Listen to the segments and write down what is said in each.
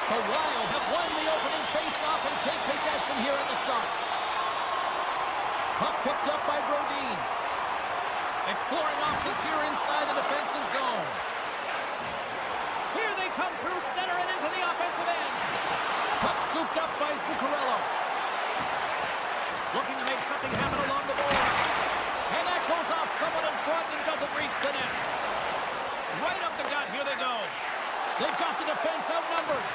The Wild have won the opening face-off and take possession here at the start. Puck picked up by Brodin. Exploring options here inside the defensive zone. Here they come through center and into the offensive end. Puck scooped up by Zuccarello. Looking to make something happen along the boards. And that goes off someone in front and doesn't reach the net. Right up the gut, here they go. They've got the defense outnumbered.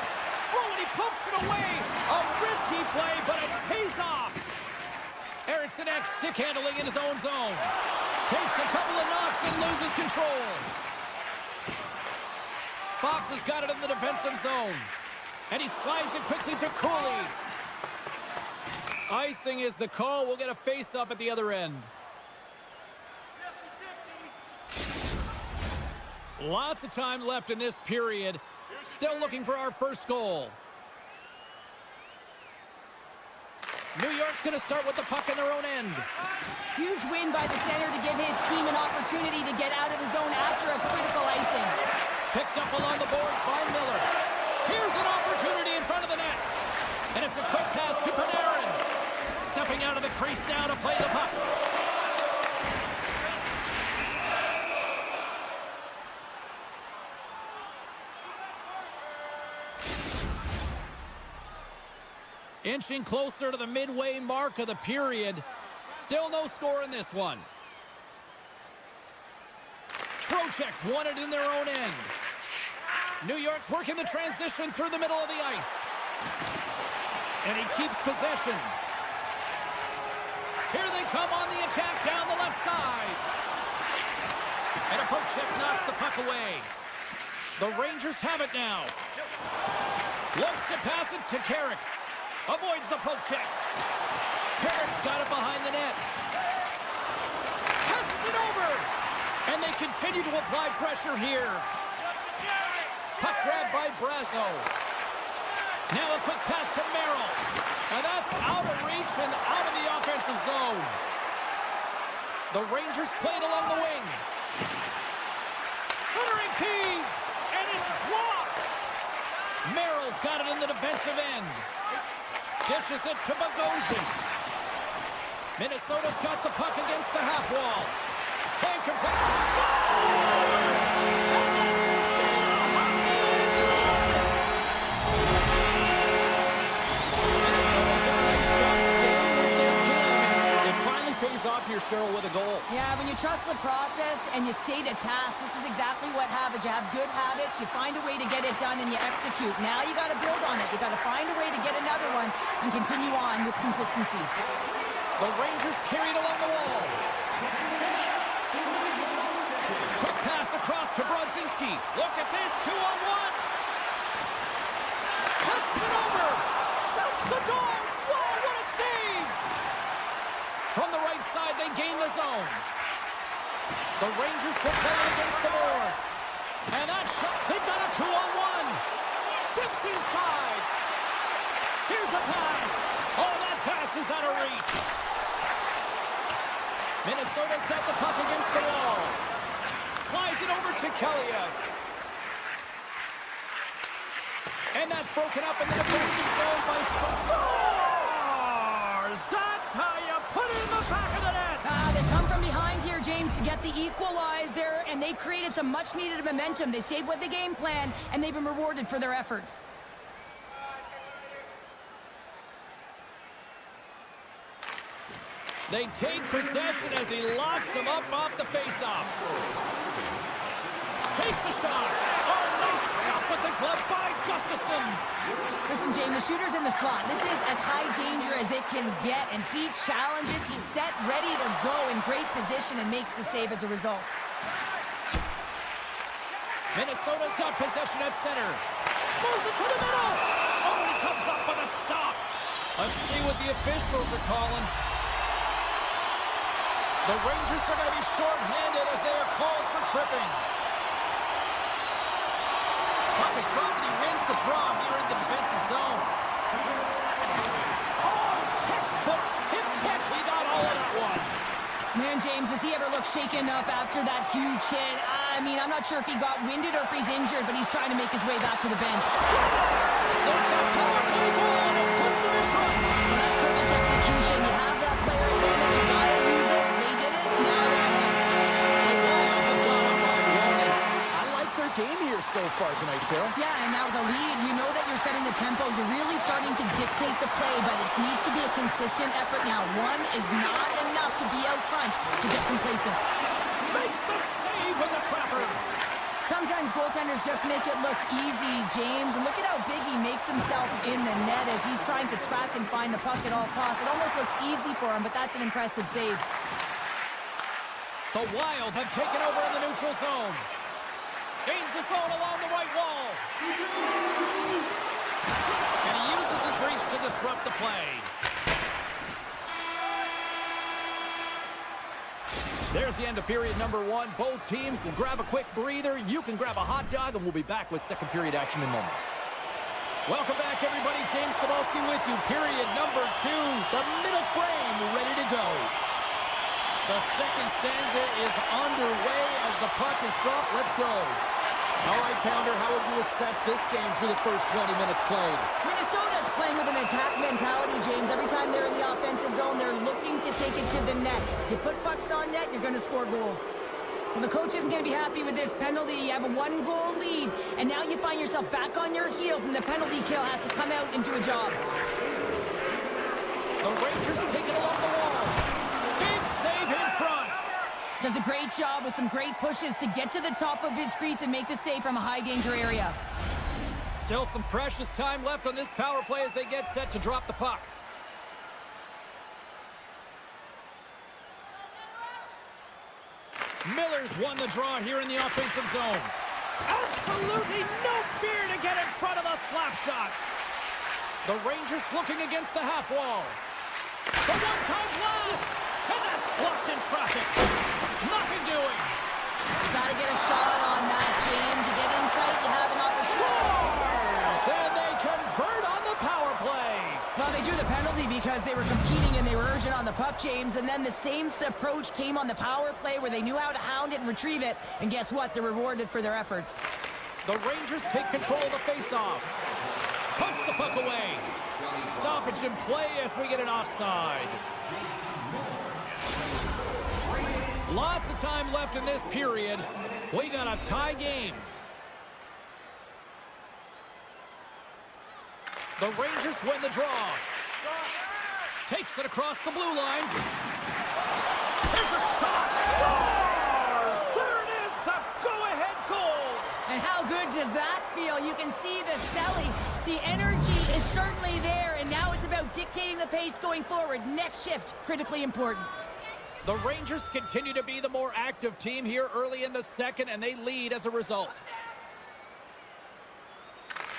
Oh, and he pumps it away. A risky play, but it pays off. Eriksson Ek stick handling in his own zone. Takes a couple of knocks and loses control. Fox has got it in the defensive zone. And he slides it quickly to Cooley. Icing is the call. We'll get a face-up at the other end. 50-50. Lots of time left in this period. Still looking for our first goal. New York's going to start with the puck in their own end. Huge win by the center to give his team an opportunity to get out of the zone after a critical icing. Picked up along the boards by Miller. Here's an opportunity in front of the net. And it's a quick pass to Panarin. Stepping out of the crease now to play the puck. Inching closer to the midway mark of the period. Still no score in this one. Trocheck's won it in their own end. New York's working the transition through the middle of the ice. And he keeps possession. Here they come on the attack down the left side. And a poke check knocks the puck away. The Rangers have it now. Looks to pass it to Carrick. Avoids the poke check. Carrick's got it behind the net. Passes it over. And they continue to apply pressure here. Puck grab by Brazo. Now a quick pass to Merrill. And that's out of reach and out of the offensive zone. The Rangers played along the wing. Centering key. And it's blocked. Merrill's got it in the defensive end. Dishes it to Bogosian. Minnesota's got the puck against the half wall. Play complete. Scores! And the state of hockey is Minnesota's done a nice job staying with their game. It finally pays off here, Cheryl, with a goal. Yeah, when you trust the process and you stay to task, this is exactly what happens. You have good habits, you find a way to get it done, and you execute. Now you got to build on it. You got to find a way to get another one and continue on with consistency. The Rangers carried along the wall. Quick pass across to Brodzinski. Look at this, 2-on-1. Passes it over. Shoots the goal. Whoa, what a save. From the right side, they gain the zone. The Rangers will play it against the boards. And that shot, they've got a 2-on-1. Steps inside. Here's a pass. Oh, that pass is out of reach. Minnesota's got the puck against the wall. Slides it over to Kelly-UA. And that's broken up in the defensive zone by Scores! That's how you put it in the back of the net! They come from behind here, James, to get the equalizer, and they created some much-needed momentum. They stayed with the game plan, and they've been rewarded for their efforts. They take possession as he locks him up off the faceoff. Takes a shot. Oh, nice stop with the glove by Gustafsson. Listen, James, the shooter's in the slot. This is as high danger as it can get, and he challenges. He's set, ready to go in great position, and makes the save as a result. Minnesota's got possession at center. Moves it to the middle. Oh, he comes up with a stop. Let's see what the officials are calling. The Rangers are going to be short-handed as they are called for tripping. Puck is dropped and he wins the draw here in the defensive zone. Oh, textbook hip check. He got all of that one. Man, James, does he ever look shaken up after that huge hit? I mean, I'm not sure if he got winded or if he's injured, but he's trying to make his way back to the bench. Scores! the tempo. You're really starting to dictate the play, but it needs to be a consistent effort now. One is not enough to be out front to get complacent. Makes the save with the trapper. Sometimes goaltenders just make it look easy, James. And look at how big he makes himself in the net as he's trying to track and find the puck at all costs. It almost looks easy for him, but that's an impressive save. The Wild have taken over in the neutral zone. Gains the zone along the right wall. And he uses his reach to disrupt the play. There's the end of period number 1. Both teams will grab a quick breather. You can grab a hot dog, and we'll be back with second period action in moments. Welcome back, everybody. James Cebulski with you. Period number 2. The middle frame ready to go. The second stanza is underway as the puck is dropped. Let's go. All right, Pounder, how would you assess this game through the first 20 minutes played? Minnesota's playing with an attack mentality, James. Every time they're in the offensive zone, they're looking to take it to the net. You put pucks on net, you're going to score goals. Well, the coach isn't going to be happy with this penalty. You have a 1-goal lead, and now you find yourself back on your heels, and the penalty kill has to come out and do a job. The Rangers take it along the wall. Big save in front. Does a great job with some great pushes to get to the top of his crease and make the save from a high-danger area. Still some precious time left on this power play as they get set to drop the puck. Miller's won the draw here in the offensive zone. Absolutely no fear to get in front of the slap shot. The Rangers looking against the half wall. The one-time blast, and that's blocked in traffic. Nothing doing. You got to get a shot on that, James. You get in tight, you have an opportunity. Scores! And they convert on the power play. Well, they drew the penalty because they were competing and they were urgent on the puck, James. And then the same approach came on the power play where they knew how to hound it and retrieve it. And guess what? They're rewarded for their efforts. The Rangers take control of the faceoff. Pumps the puck away. Stoppage in play as we get an offside. Lots of time left in this period. We got a tie game. The Rangers win the draw. Takes it across the blue line. There's a shot. Scores! There it is, the go-ahead goal. And how good does that feel? You can see the selling. The energy is certainly there, and now it's about dictating the pace going forward. Next shift, critically important. The Rangers continue to be the more active team here early in the second, and they lead as a result.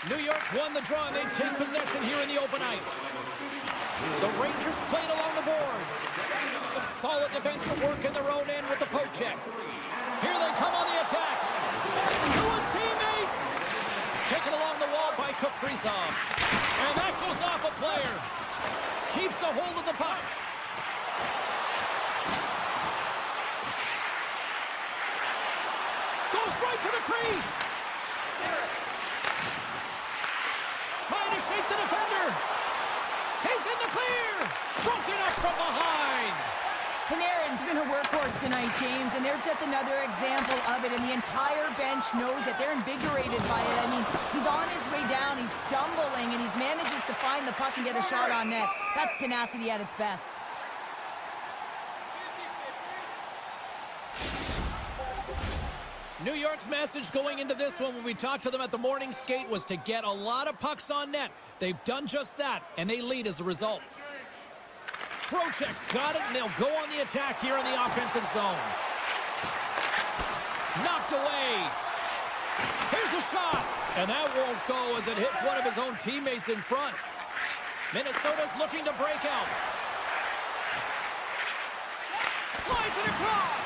New York's won the draw, and they take possession here in the open ice. The Rangers played along the boards. Some solid defensive work in their own end with the poke check. Here they come on the attack. To his teammate. Taken along the wall by Kaprizov. And that goes off a player. Keeps a hold of the puck. Goes right to the crease. Trying to shake the defender. He's in the clear. Broken up from behind. Panarin's been a workhorse tonight, James, and there's just another example of it, and the entire bench knows that they're invigorated by it. I mean, he's on his way down, he's stumbling, and he manages to find the puck and get a shot on net. That's tenacity at its best. New York's message going into this one when we talked to them at the morning skate was to get a lot of pucks on net. They've done just that, and they lead as a result. Trocheck's got it, and they'll go on the attack here in the offensive zone. Knocked away. Here's a shot, and that won't go as it hits one of his own teammates in front. Minnesota's looking to break out. Slides it across.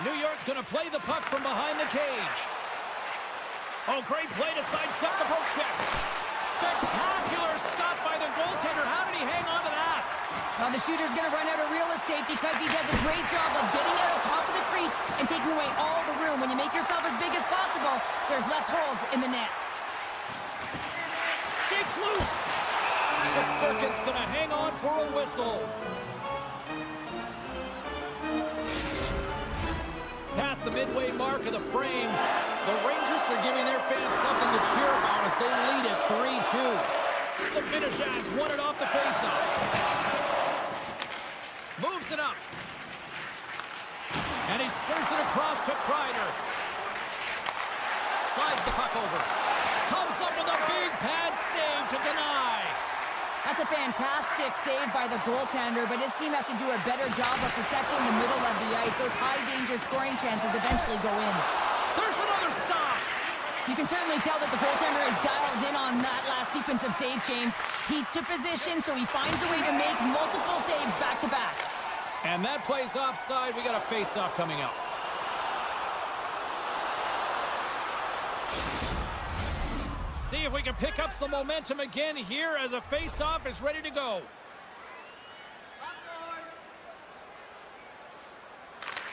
New York's going to play the puck from behind the cage. Oh, great play to sidestep the poke check. Spectacular stop by the goaltender. How did he hang on to that? Well, the shooter's going to run out of real estate because he does a great job of getting out on top of the crease and taking away all the room. When you make yourself as big as possible, there's less holes in the net. Shakes loose. Shesterkin's going to hang on for a whistle. Past the midway mark of the frame. The Rangers are giving their fans something to cheer about as they lead it 3-2. Zibanejad's won it off the faceoff. Moves it up. And he serves it across to Kreider. Slides the puck over. Comes up with a big pad save to deny. That's a fantastic save by the goaltender, but his team has to do a better job of protecting the middle of the ice. Those high-danger scoring chances eventually go in. There's another stop. You can certainly tell that the goaltender is dialed in on that last sequence of saves, James. He's to position, so he finds a way to make multiple saves back-to-back. And that play's offside. We got a face-off coming up. See if we can pick up some momentum again here as a face-off is ready to go.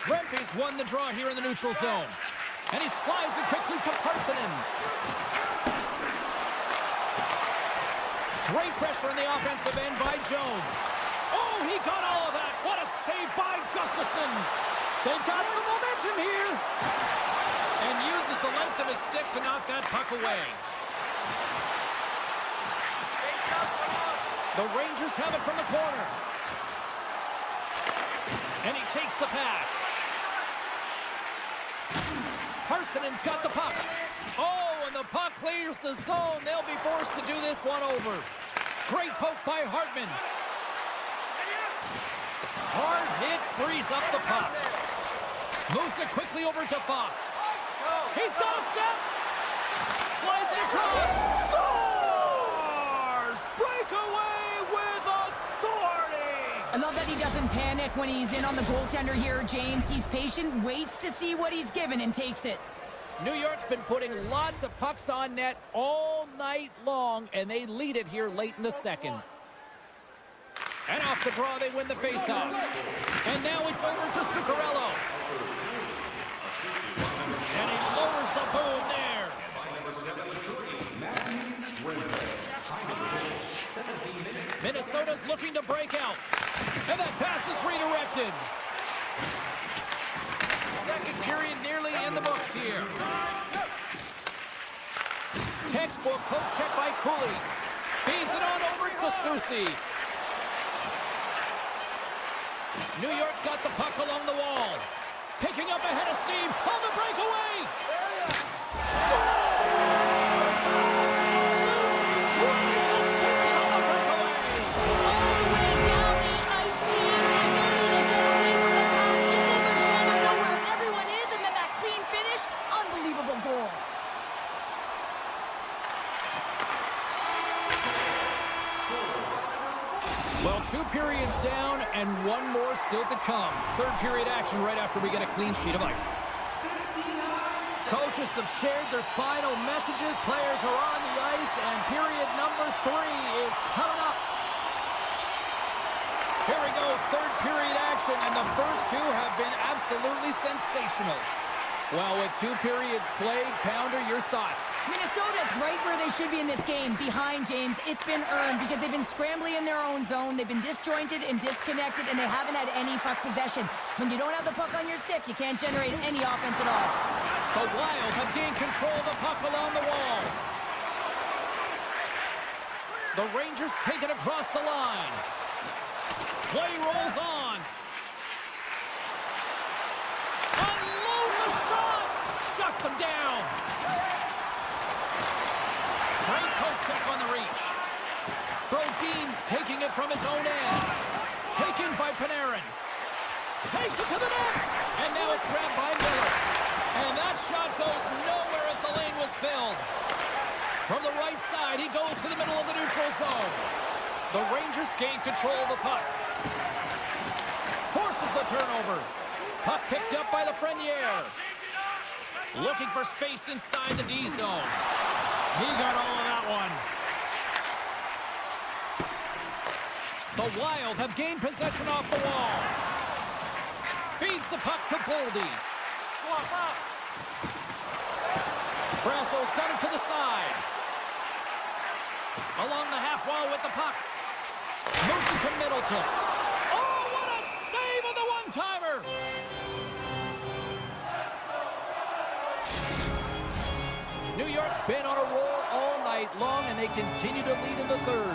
Rempe's won the draw here in the neutral zone. And he slides it quickly to Parsonen. Great pressure in the offensive end by Jones. Oh, he got all of that. What a save by Gustafsson. They've got some momentum here. And uses the length of his stick to knock that puck away. The Rangers have it from the corner. And he takes the pass. Parsonen's got the puck. Oh, and the puck clears the zone. They'll be forced to do this one over. Great poke by Hartman. Hard hit frees up the puck. Moves it quickly over to Fox. He's got a step. Slides it across. Scores! Breakaway with authority! I love that he doesn't panic when he's in on the goaltender here, James. He's patient, waits to see what he's given, and takes it. New York's been putting lots of pucks on net all night long, and they lead it here late in the second. And off the draw, they win the faceoff. And now it's over to Zuccarello. And he lowers the boom there. Minnesota's looking to break out. And that pass is redirected. Second period nearly in the books here. Textbook poke check by Cooley. Feeds it on over to Soucy. New York's got the puck along the wall. Picking up ahead of steam on the breakaway. Scores! Absolutely great finish on the breakaway. All the way down the ice, James. The ability to get away from the puck. Look over his shoulder, know where everyone is, and then that clean finish. Unbelievable goal. Well, 2 periods down and 1 more still to come. Third period action right after we get a clean sheet of ice. Coaches have shared their final messages. Players are on the ice, and period number 3 is coming up. Here we go, third period action, and the first 2 have been absolutely sensational. Well, with 2 periods played, Pounder, your thoughts? Minnesota's right where they should be in this game. Behind, James. It's been earned because they've been scrambling in their own zone. They've been disjointed and disconnected, and they haven't had any puck possession. When you don't have the puck on your stick, you can't generate any offense at all. The Wild have gained control of the puck along the wall. The Rangers take it across the line. Play rolls on. Unloads a shot. Shuts him down. Great poke check on the reach. Brodin's taking it from his own end. Taken by Panarin. Takes it to the net. And now it's grabbed by Miller. And that shot goes nowhere as the lane was filled. From the right side, he goes to the middle of the neutral zone. The Rangers gain control of the puck. Forces the turnover. Puck picked up by Lafreniere. Looking for space inside the D zone. He got all of that one. The Wild have gained possession off the wall. Feeds the puck to Boldy. Swap up. Brasso's got it to the side. Along the half wall with the puck. Moves it to Middleton. Oh, what a save of the one-timer! New York's been on a roll all night long, and they continue to lead in the third.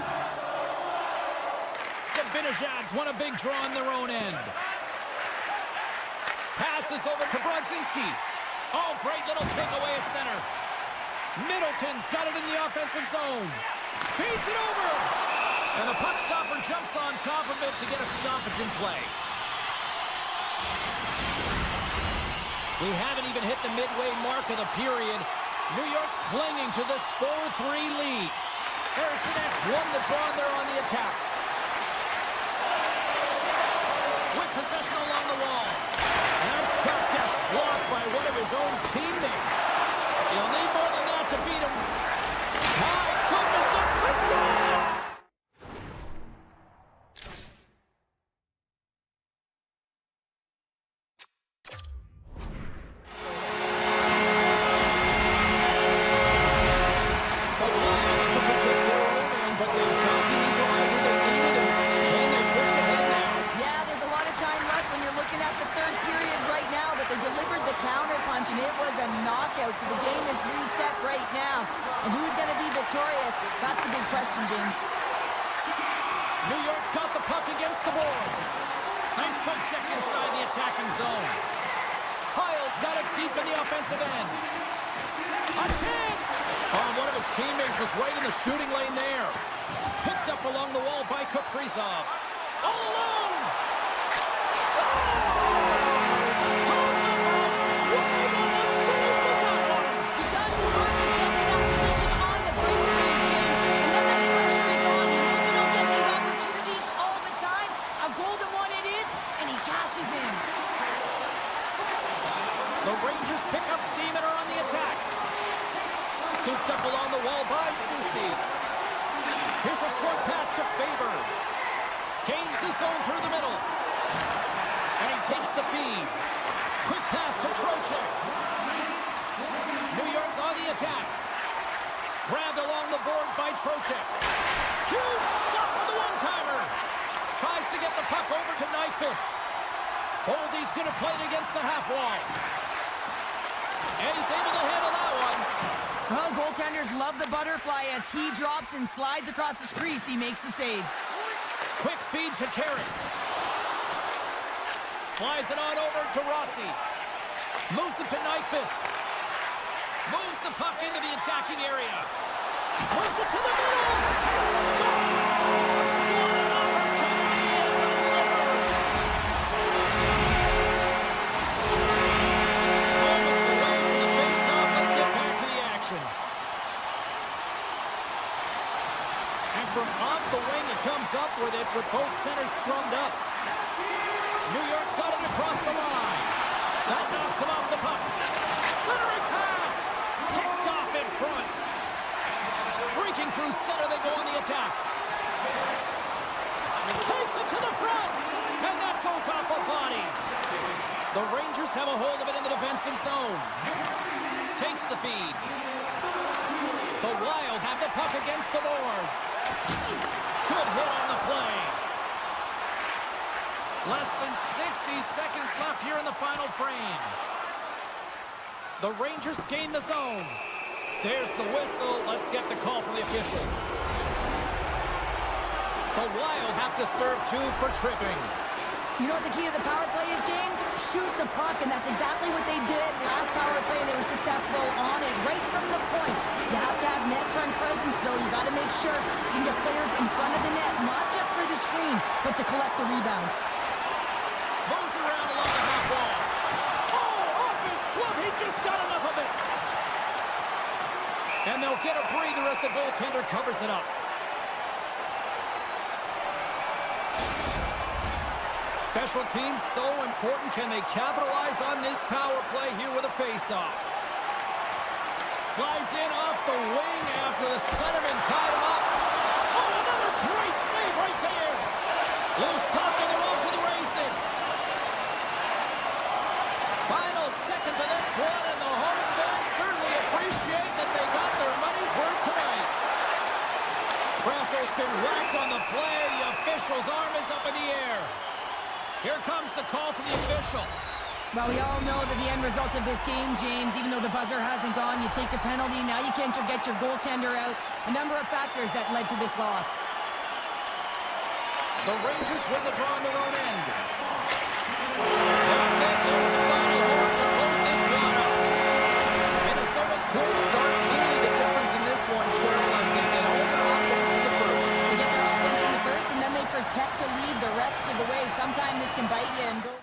Zibanejad's won a big draw on their own end. Passes over to Brodzinski. Oh, great little takeaway at center. Middleton's got it in the offensive zone. Feeds it over. And the puck stopper jumps on top of it to get a stoppage in play. We haven't even hit the midway mark of the period. New York's clinging to this 4-3 lead. Ericsson's won the draw, and they're on the attack. With possession along the wall. And that shot gets blocked by one of his own teammates. He'll need more than that to beat him. My goodness, the touchdown! So the game is reset right now. And who's going to be victorious? That's the big question, James. New York's got the puck against the boards. Nice puck check inside the attacking zone. Kyle's got it deep in the offensive end. A chance! Oh, one of his teammates is right in the shooting lane there. Picked up along the wall by Kaprizov. All alone! The Rangers pick up steam and are on the attack. Scooped up along the wall by Soucy. Here's a short pass to Faber. Gains the zone through the middle. And he takes the feed. Quick pass to Trocheck. New York's on the attack. Grabbed along the board by Trocheck. Huge stop with the one-timer. Tries to get the puck over to Nyquist. Boldy's going to play it against the half wall. And he's able to handle that one. Well, goaltenders love the butterfly as he drops and slides across the crease. He makes the save. Quick feed to Carrick. Slides it on over to Rossi. Moves it to Nyquist. Moves the puck into the attacking area. Moves it to the middle. And scores! What an opportunity and delivers! Moments away from the face-off. Let's get back to the action. And from off the wing, it comes up with it with both centers scrummed up. New York's got it across the line. That knocks him off the puck. Centering pass. Picked off in front. Streaking through center, they go on the attack. Takes it to the front. And that goes off a body. The Rangers have a hold of it in the defensive zone. Takes the feed. The Wild have the puck against the boards. Good hit on the play. Less than 60 seconds left here in the final frame. The Rangers gain the zone. There's the whistle. Let's get the call from the officials. The Wild have to serve two for tripping. You know what the key to the power play is, James? Shoot the puck, and that's exactly what they did. Last power play, they were successful on it right from the point. You have to have net front presence, though. You got to make sure you can get players in front of the net, not just for the screen, but to collect the rebound. Moves around along the half wall. Oh, off his glove. He just got enough of it. And they'll get a breather as the goaltender covers it up. Special teams so important. Can they capitalize on this power play here with a face-off? Slides in off the wing after the centerman tied him up. Oh, another great save right there. Loose puck and they're off to the races. Final seconds of this one, and the home fans certainly appreciate that they got their money's worth tonight. Brasso's been whacked on the play. The official's arm is up in the air. Here comes the call from the official. Well, we all know that the end result of this game, James, even though the buzzer hasn't gone, you take a penalty, now you can't get your goaltender out. A number of factors that led to this loss. The Rangers win the draw on their own end. That's it. There's the final horn to close this one up. Minnesota's quick start. Clearly the difference in this one, Cheryl, as they get all their offense in the first. They get their offense in the first, and then they protect the lead the rest of the way. Sometimes this can bite you and go...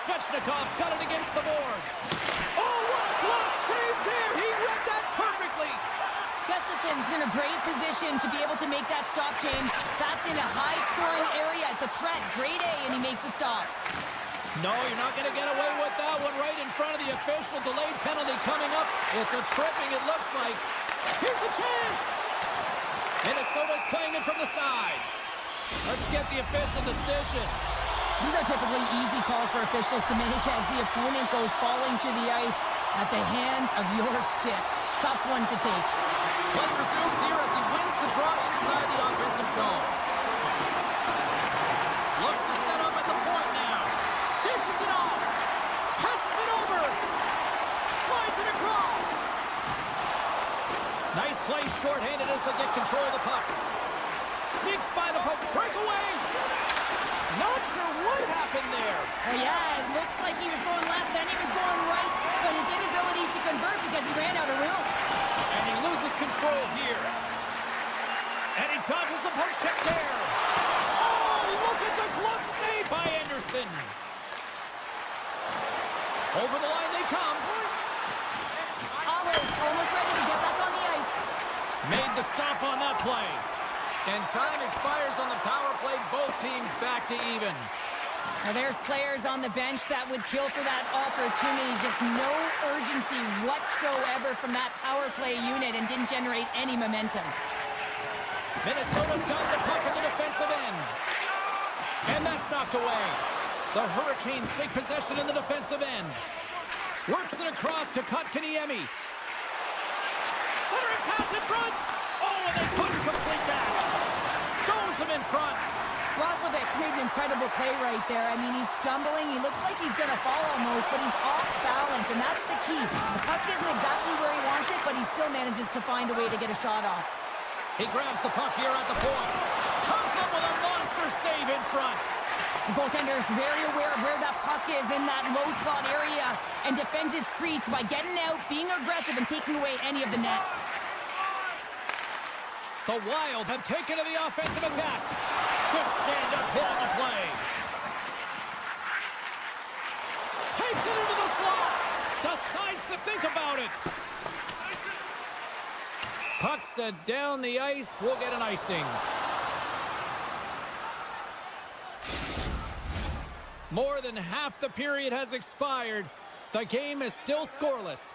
Svechnikov's got it against the boards. Oh, what a glove save there! He read that perfectly! Gustafson's in a great position to be able to make that stop, James. That's in a high-scoring area. It's a threat. Grade A, and he makes the stop. No, you're not going to get away with that one right in front of the official. Delayed penalty coming up. It's a tripping, it looks like. Here's the chance! Minnesota's playing it from the side. Let's get the official decision. These are typically easy calls for officials to make as the opponent goes falling to the ice at the hands of your stick. Tough one to take. Play resumes here as he wins the draw inside the offensive zone. Looks to set up at the point now. Dishes it off. Passes it over. Slides it across. Nice play shorthanded as they get control of the puck. Sneaks by the poke. Breakaway. Not sure what happened there. Yeah, it looks like he was going left, then he was going right, but his inability to convert because he ran out of room. And he loses control here. And he dodges the poke check there. Oh, look at the glove save by Anderson. Over the line they come. Almost ready to get back on the ice. Made the stop on that play. And time expires on the power play. Both teams back to even. Now there's players on the bench that would kill for that opportunity. Just no urgency whatsoever from that power play unit and didn't generate any momentum. Minnesota's got the puck at the defensive end. And that's knocked away. The Hurricanes take possession in the defensive end. Works it across to Kotkaniemi. Centering pass in front. Oh, and they couldn't complete that. Stones him in front. Roslovic's made an incredible play right there. I mean, he's stumbling. He looks like he's going to fall almost, but he's off balance, and that's the key. The puck isn't exactly where he wants it, but he still manages to find a way to get a shot off. He grabs the puck here at the point. Comes up with a monster save in front. The goaltender is very aware of where that puck is in that low slot area and defends his crease by getting out, being aggressive, and taking away any of the net. The Wild have taken to the offensive attack. Good stand-up hit on the play. Takes it into the slot. Decides to think about it. Puck set down the ice. We'll get an icing. More than half the period has expired. The game is still scoreless.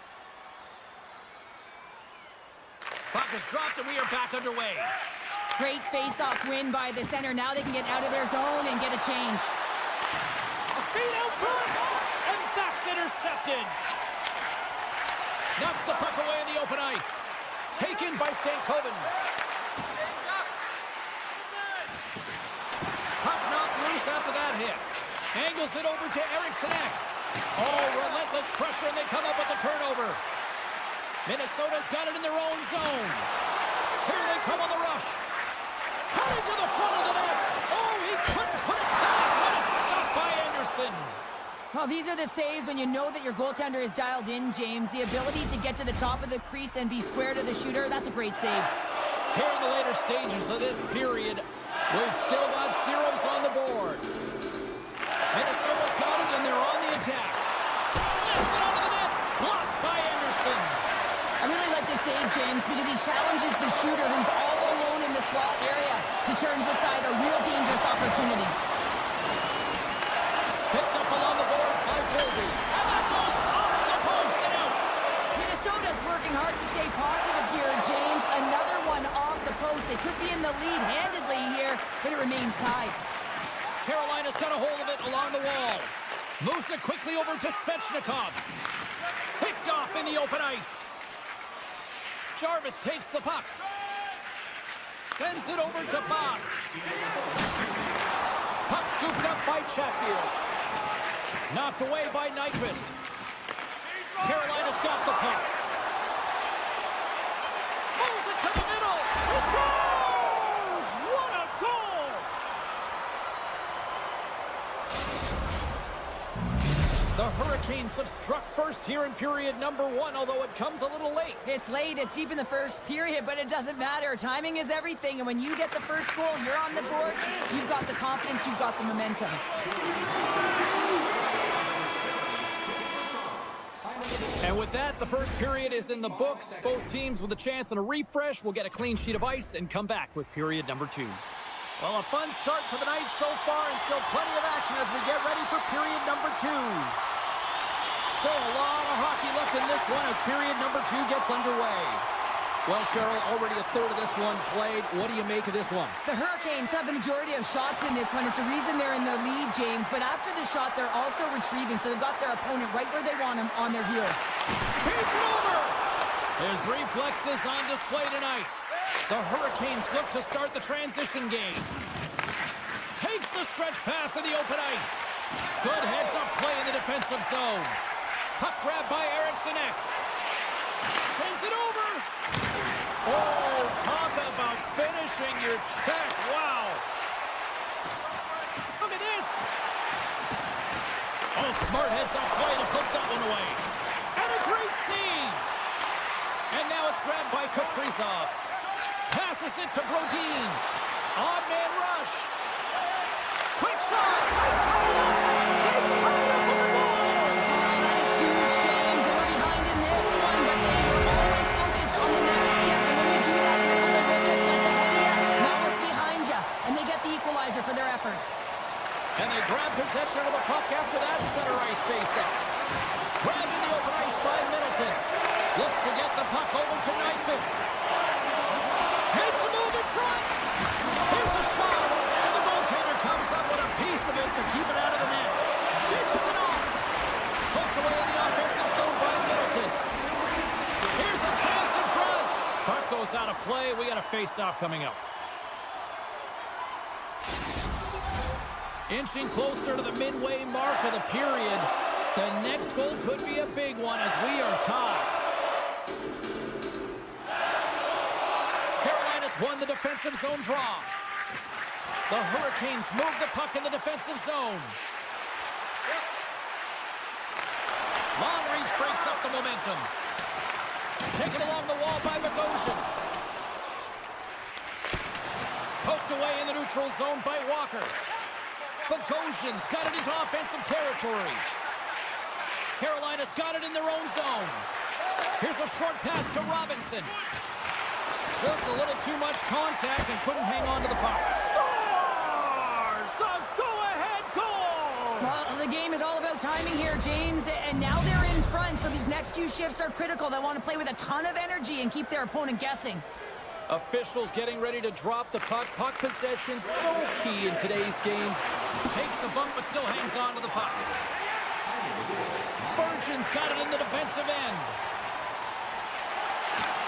Puck is dropped and we are back underway. Great face-off win by the center. Now they can get out of their zone and get a change. A feed out front, and that's intercepted. Knocks the puck away in the open ice. Taken by Stankoven. Puck knocked loose after that hit. Angles it over to Eriksson. Oh, relentless pressure, and they come up with the turnover. Minnesota's got it in their own zone. Here they come on the rush. Cutting to the front of the net. Oh, he couldn't put it past. What a stop by Anderson. Well, these are the saves when you know that your goaltender is dialed in, James. The ability to get to the top of the crease and be square to the shooter, that's a great save. Here in the later stages of this period, we've still got zeros on the board. Minnesota's got it, and they're on the attack. Snaps it onto the net. Blocked by Anderson. I really like this save, James, because he challenges the shooter who's all alone in the slot area. He turns aside a real dangerous opportunity. Picked up along the boards by Colby. And that goes off the post and out. Minnesota's working hard to stay positive here, James. Another one off the post. They could be in the lead handedly here, but it remains tied. Carolina's got a hold of it along the wall. Moves it quickly over to Svechnikov. Picked off in the open ice. Jarvis takes the puck. Sends it over to Bost. Puck scooped up by Chatfield. Knocked away by Nyquist. Carolina's got the puck. Moves it to the middle. He scores! What a goal! The Hurricanes have struck first here in period number 1, although it comes a little late. It's late, it's deep in the first period, but it doesn't matter. Timing is everything, and when you get the first goal, you're on the board. You've got the confidence, you've got the momentum. And with that, the first period is in the books. Both teams with a chance and a refresh will get a clean sheet of ice and come back with period number 2. Well, a fun start for the night so far, and still plenty of action as we get ready for period number 2. Still a lot of hockey left in this one as period number 2 gets underway. Well, Cheryl, already a third of this one played. What do you make of this one? The Hurricanes have the majority of shots in this one. It's a reason they're in the lead, James. But after the shot, they're also retrieving, so they've got their opponent right where they want him, on their heels. Paints it over! His reflexes on display tonight. The Hurricanes look to start the transition game. Takes the stretch pass in the open ice. Good heads-up play in the defensive zone. Puck grab by Eriksson. Sends it over. Oh, talk about finishing your check. Wow. Look at this. Oh, smart heads-up play to put that one away. And a great save. And now it's grabbed by Kaprizov. Passes it to Brodin. Odd man rush. Quick shot. They tie up. They tie up with the ball. Oh, that is huge, James. They were behind in this one, but they were always focused on the next step. And when you do that, you're able to look at what's ahead of you, now what's behind you. And they get the equalizer for their efforts. And they grab possession of the puck after that center ice face-off. Grabbed in the open ice by Middleton. Looks to get the puck over to Nyquist. Makes a move in front. Here's a shot. And the goaltender comes up with a piece of it to keep it out of the net. Dishes it off. Poked away in the offensive zone by Middleton. Here's a chance in front. Puck goes out of play. We got a face-off coming up. Inching closer to the midway mark of the period. The next goal could be a big one as we are tied. Carolina's won the defensive zone draw. The Hurricanes move the puck in the defensive zone. Long reach breaks up the momentum. Taken along the wall by Bogosian. Poked away in the neutral zone by Walker. Bogosian's got it into offensive territory. Carolina's got it in their own zone. Here's a short pass to Robinson. Just a little too much contact and couldn't hang on to the puck. Scores! The go-ahead goal! Well, the game is all about timing here, James, and now they're in front, so these next few shifts are critical. They want to play with a ton of energy and keep their opponent guessing. Officials getting ready to drop the puck. Puck possession so key in today's game. Takes a bump but still hangs on to the puck. Spurgeon's got it in the defensive end.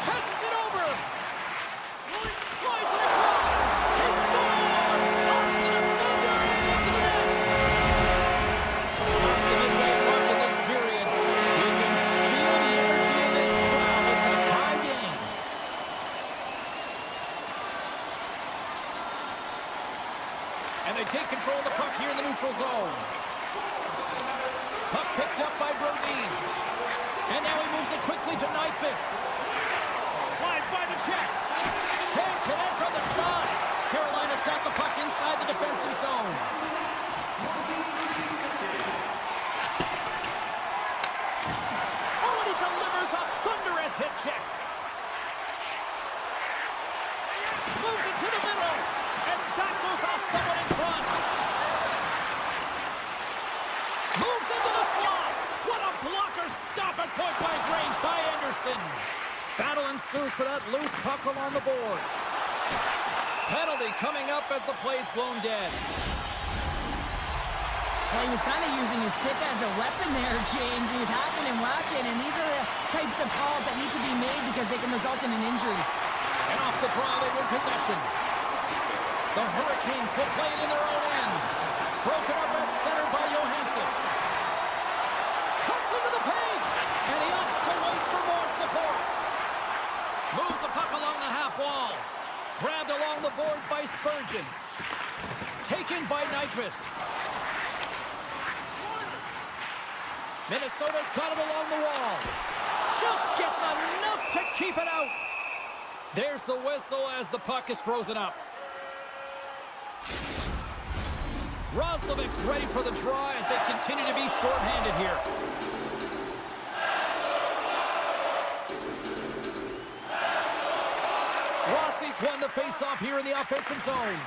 Passes it over. Slides it across. He scores! Off the defender and into the net. That's the midway mark in this period. You can feel the energy in this crowd. It's a tie game. And they take control of the puck here in the neutral zone. Puck picked up by Brodin. And now he moves it quickly to Nyquist. Slides by the check. Can't connect on the shot. Carolina's got the puck inside the defensive zone. Oh, and he delivers a thunderous hit check. Moves it to the middle. And that goes off someone in front. Moves into the slot. What a blocker stop at point blank range by Anderson. Battle ensues for that loose puck along the boards. Penalty coming up as the play's blown dead. Well, he was kind of using his stick as a weapon there, James. He was hacking and whacking, and these are the types of calls that need to be made because they can result in an injury. And off the draw, they win possession. The Hurricanes will play it in their own end. Broken up at center by Johansson. Cuts into the paint, and he opts to wait for more support. Moves the puck along the half wall. Grabbed along the boards by Spurgeon. Taken by Nyquist. Minnesota's got it along the wall. Just gets enough to keep it out. There's the whistle as the puck is frozen up. Roslovic's ready for the draw as they continue to be shorthanded here. Rossi's won the faceoff here in the offensive zone.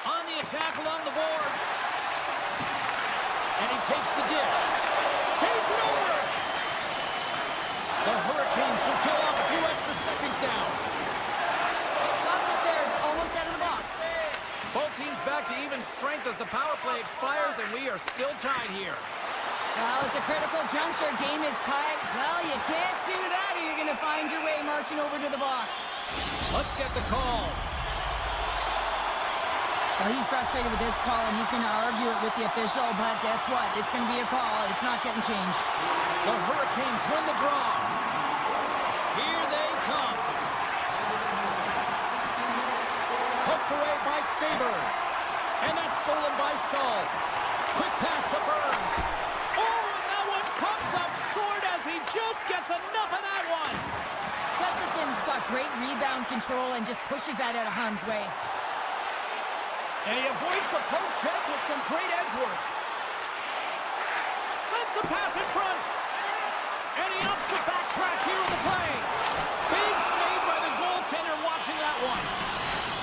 On the attack along the boards. And he takes the dish. Takes it over. The Hurricanes will kill off a few extra seconds now. Lost spares almost out of the box. Both teams back to even strength as the power play expires, and we are still tied here. Well, it's a critical juncture. Game is tied. Well, you can't do that or you're going to find your way marching over to the box. Let's get the call. Well, he's frustrated with this call, and he's going to argue it with the official, but guess what? It's going to be a call. It's not getting changed. The Hurricanes win the draw. Here they come. Poked away by Faber. And that's stolen by Stahl. Quick pass to Burns. Oh, and that one comes up short as he just gets enough of that one. Gustafson's got great rebound control and just pushes that out of Hunt's way. And he avoids the poke check with some great edge work. Sends the pass in front. And he opts to backtrack here in the play. Big save by the goaltender watching that one.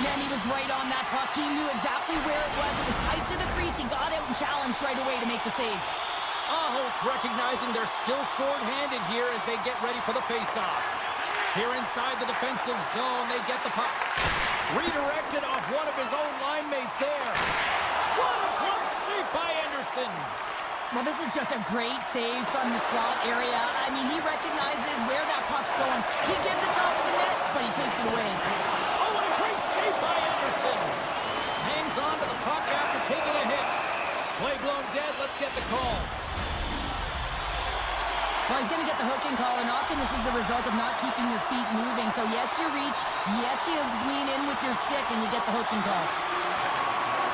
Man, he was right on that puck. He knew exactly where it was. It was tight to the crease. He got out and challenged right away to make the save. Aho's recognizing they're still short-handed here as they get ready for the face-off. Here inside the defensive zone, they get the puck. Redirected off one of his own line mates there. What a close save by Anderson. Well, this is just a great save from the slot area. I mean, he recognizes where that puck's going. He gives it top of the net, but he takes it away. Oh, what a great save by Anderson. Hangs on to the puck after taking a hit. Play blown dead. Let's get the call. Well, he's going to get the hooking call, and often this is the result of not keeping your feet moving. So, yes, you reach. Yes, you lean in with your stick, and you get the hooking call.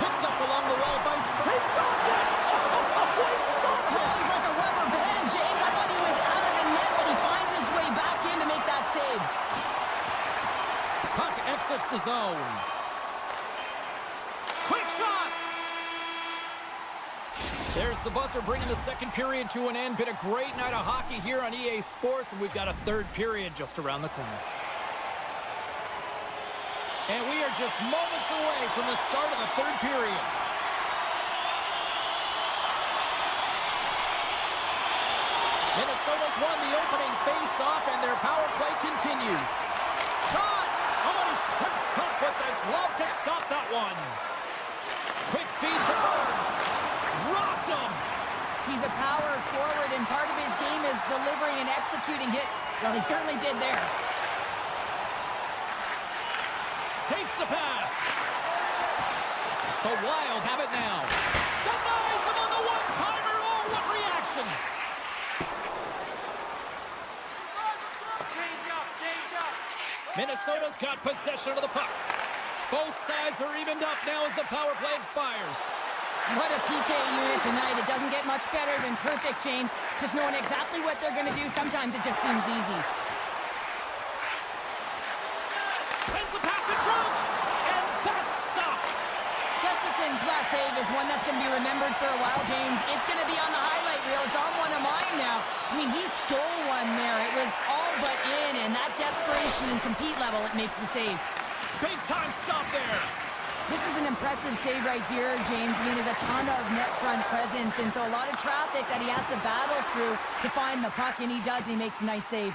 Picked up along the wall by He stopped it! Oh, he stopped it! Oh, he's like a rubber band, James. I thought he was out of the net, but he finds his way back in to make that save. Puck exits the zone. Quick shot! There's the buzzer bringing the second period to an end. Been a great night of hockey here on EA Sports, and we've got a third period just around the corner. And we are just moments away from the start of the third period. Minnesota's won the opening face-off, and their power play continues. Shot! Oh, and he steps up with the glove to stop that one. Quick feed to Burns. Rocked him. He's a power forward, and part of his game is delivering and executing hits. Well, he certainly did there. Takes the pass. The Wild have it now. Denies him on the one-timer. Oh, what reaction. Change up. Minnesota's got possession of the puck. Both sides are evened up now as the power play expires. What a PK unit tonight. It doesn't get much better than perfect, James. Just knowing exactly what they're going to do, sometimes it just seems easy. Sends the pass in front, and that's stopped. Gustafson's last save is one that's going to be remembered for a while, James. It's going to be on the highlight reel. It's on one of mine now. I mean, he stole one there. It was all but in, and that desperation and compete level, it makes the save. Big time stop there. This is an impressive save right here, James. I mean, there's a ton of net front presence, and so a lot of traffic that he has to battle through to find the puck, and he does, and he makes a nice save.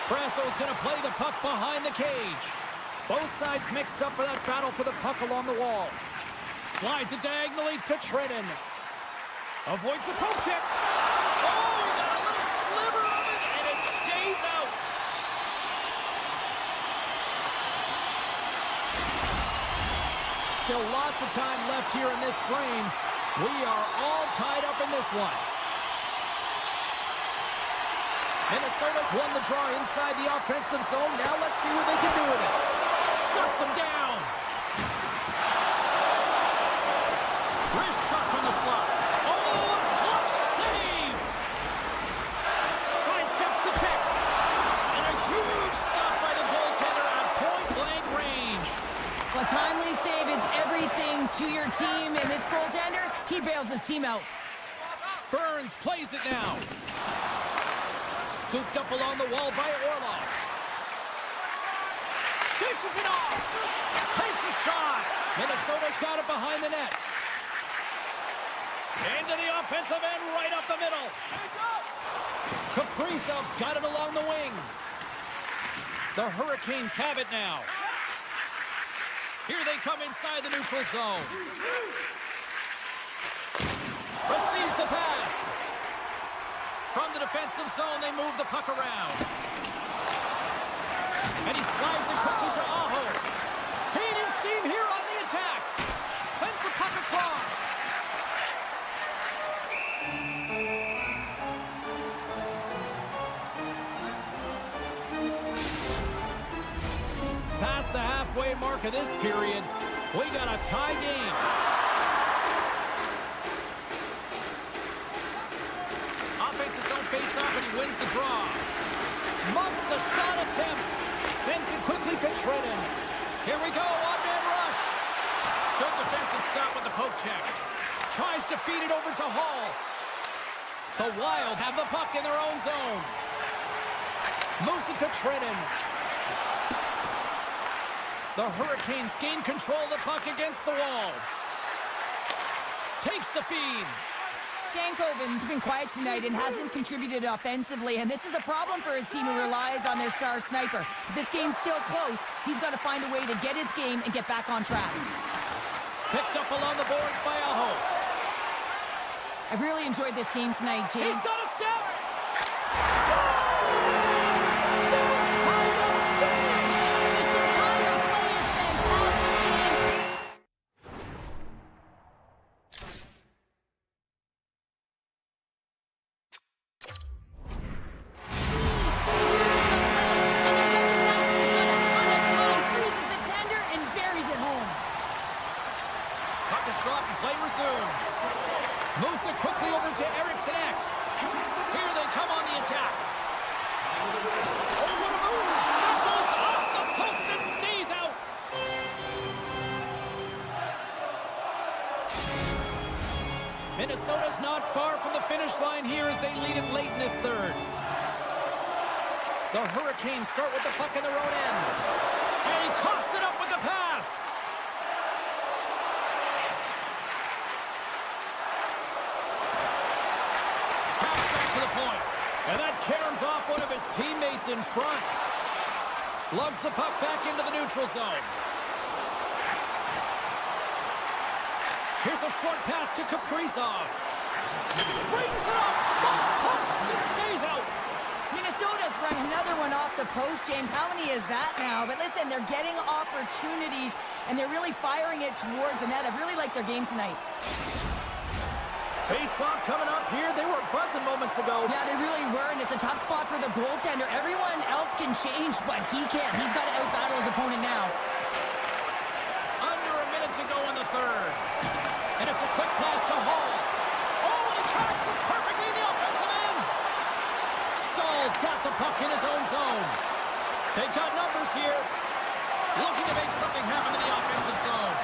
Brasso's going to play the puck behind the cage. Both sides mixed up for that battle for the puck along the wall. Slides it diagonally to Trenton. Avoids the poke check. Oh, he got a little sliver of it, and it stays out. Still lots of time left here in this frame. We are all tied up in this one. Minnesota's won the draw inside the offensive zone. Now let's see what they can do with it. Shuts them down. Wrist shot from the slot. Oh, a clutch save. Sidesteps the check. And a huge stop by the goaltender at point-blank range. Well, timely save is everything to your team, and this goaltender, he bails his team out. Burns plays it now. Scooped up along the wall by Orlov. Dishes it off. Takes a shot. Minnesota's got it behind the net. Into the offensive end, right up the middle. Kaprizov's got it along the wing. The Hurricanes have it now. Here they come inside the neutral zone. Receives the pass. the defensive zone. They move the puck around. And he slides it quickly to Aho. Gaining steam here on the attack. Sends the puck across. Past the halfway mark of this period, we got a tie game. Offenses don't face off, and he wins the draw. Muffs the shot attempt. Sends it quickly to Trenton. Here we go, one-man rush. Good defensive stop with the poke check. Tries to feed it over to Hall. The Wild have the puck in their own zone. Moves it to Trenton. The Hurricanes gain control of the puck against the wall. Takes the feed. Stankoven's been quiet tonight and hasn't contributed offensively, and this is a problem for his team who relies on their star sniper. But this game's still close. He's got to find a way to get his game and get back on track. Picked up along the boards by Aho. I've really enjoyed this game tonight, James. He's got a step. Minnesota's not far from the finish line here as they lead it late in this third. The Hurricanes start with the puck in their own end. And he coughs it up with the pass. Pass back to the point. And that caroms off one of his teammates in front. Lugs the puck back into the neutral zone. Here's a short pass to Kaprizov. Brings it up. Pumps and stays out. Minnesota's run another one off the post, James. How many is that now? But listen, they're getting opportunities, and they're really firing it towards the net. I really like their game tonight. Face-off coming up here. They were buzzing moments ago. Yeah, they really were, and it's a tough spot for the goaltender. Everyone else can change, but he can't. He's got to out-battle his opponent now. Under a minute to go in the third. And it's a quick pass to Hall. Oh, and he tracks it perfectly in the offensive end. Stahl's got the puck in his own zone. They've got numbers here. Looking to make something happen in the offensive zone.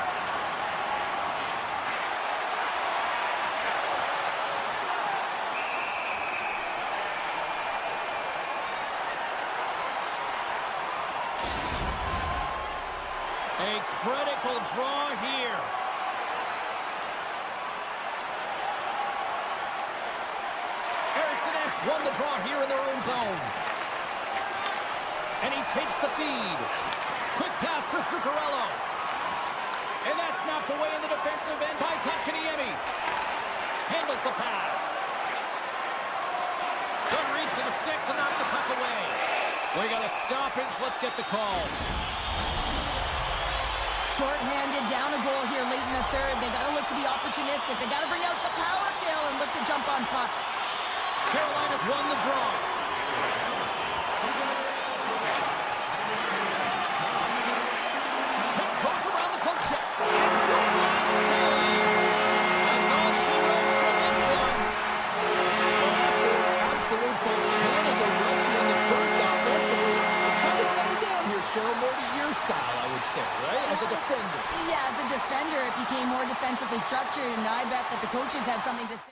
A critical draw here. Won the draw here in their own zone. And he takes the feed. Quick pass to Zuccarello. And that's knocked away in the defensive end by Kotkaniemi. Handles the pass. Good reach to the stick to knock the puck away. We got a stoppage. Let's get the call. Short-handed, down a goal here late in the third. They got to look to be opportunistic. They got to bring out the power kill and look to jump on pucks. Carolina's won the draw. Tiptoes around the poke check. That's all she wrote from this one. After absolute volcanic eruption in the first offensively, I'm trying to settle down here, Cheryl. More to your style, I would say, right? As a defender. Yeah, as a defender, it became more defensively structured, and I bet that the coaches had something to say.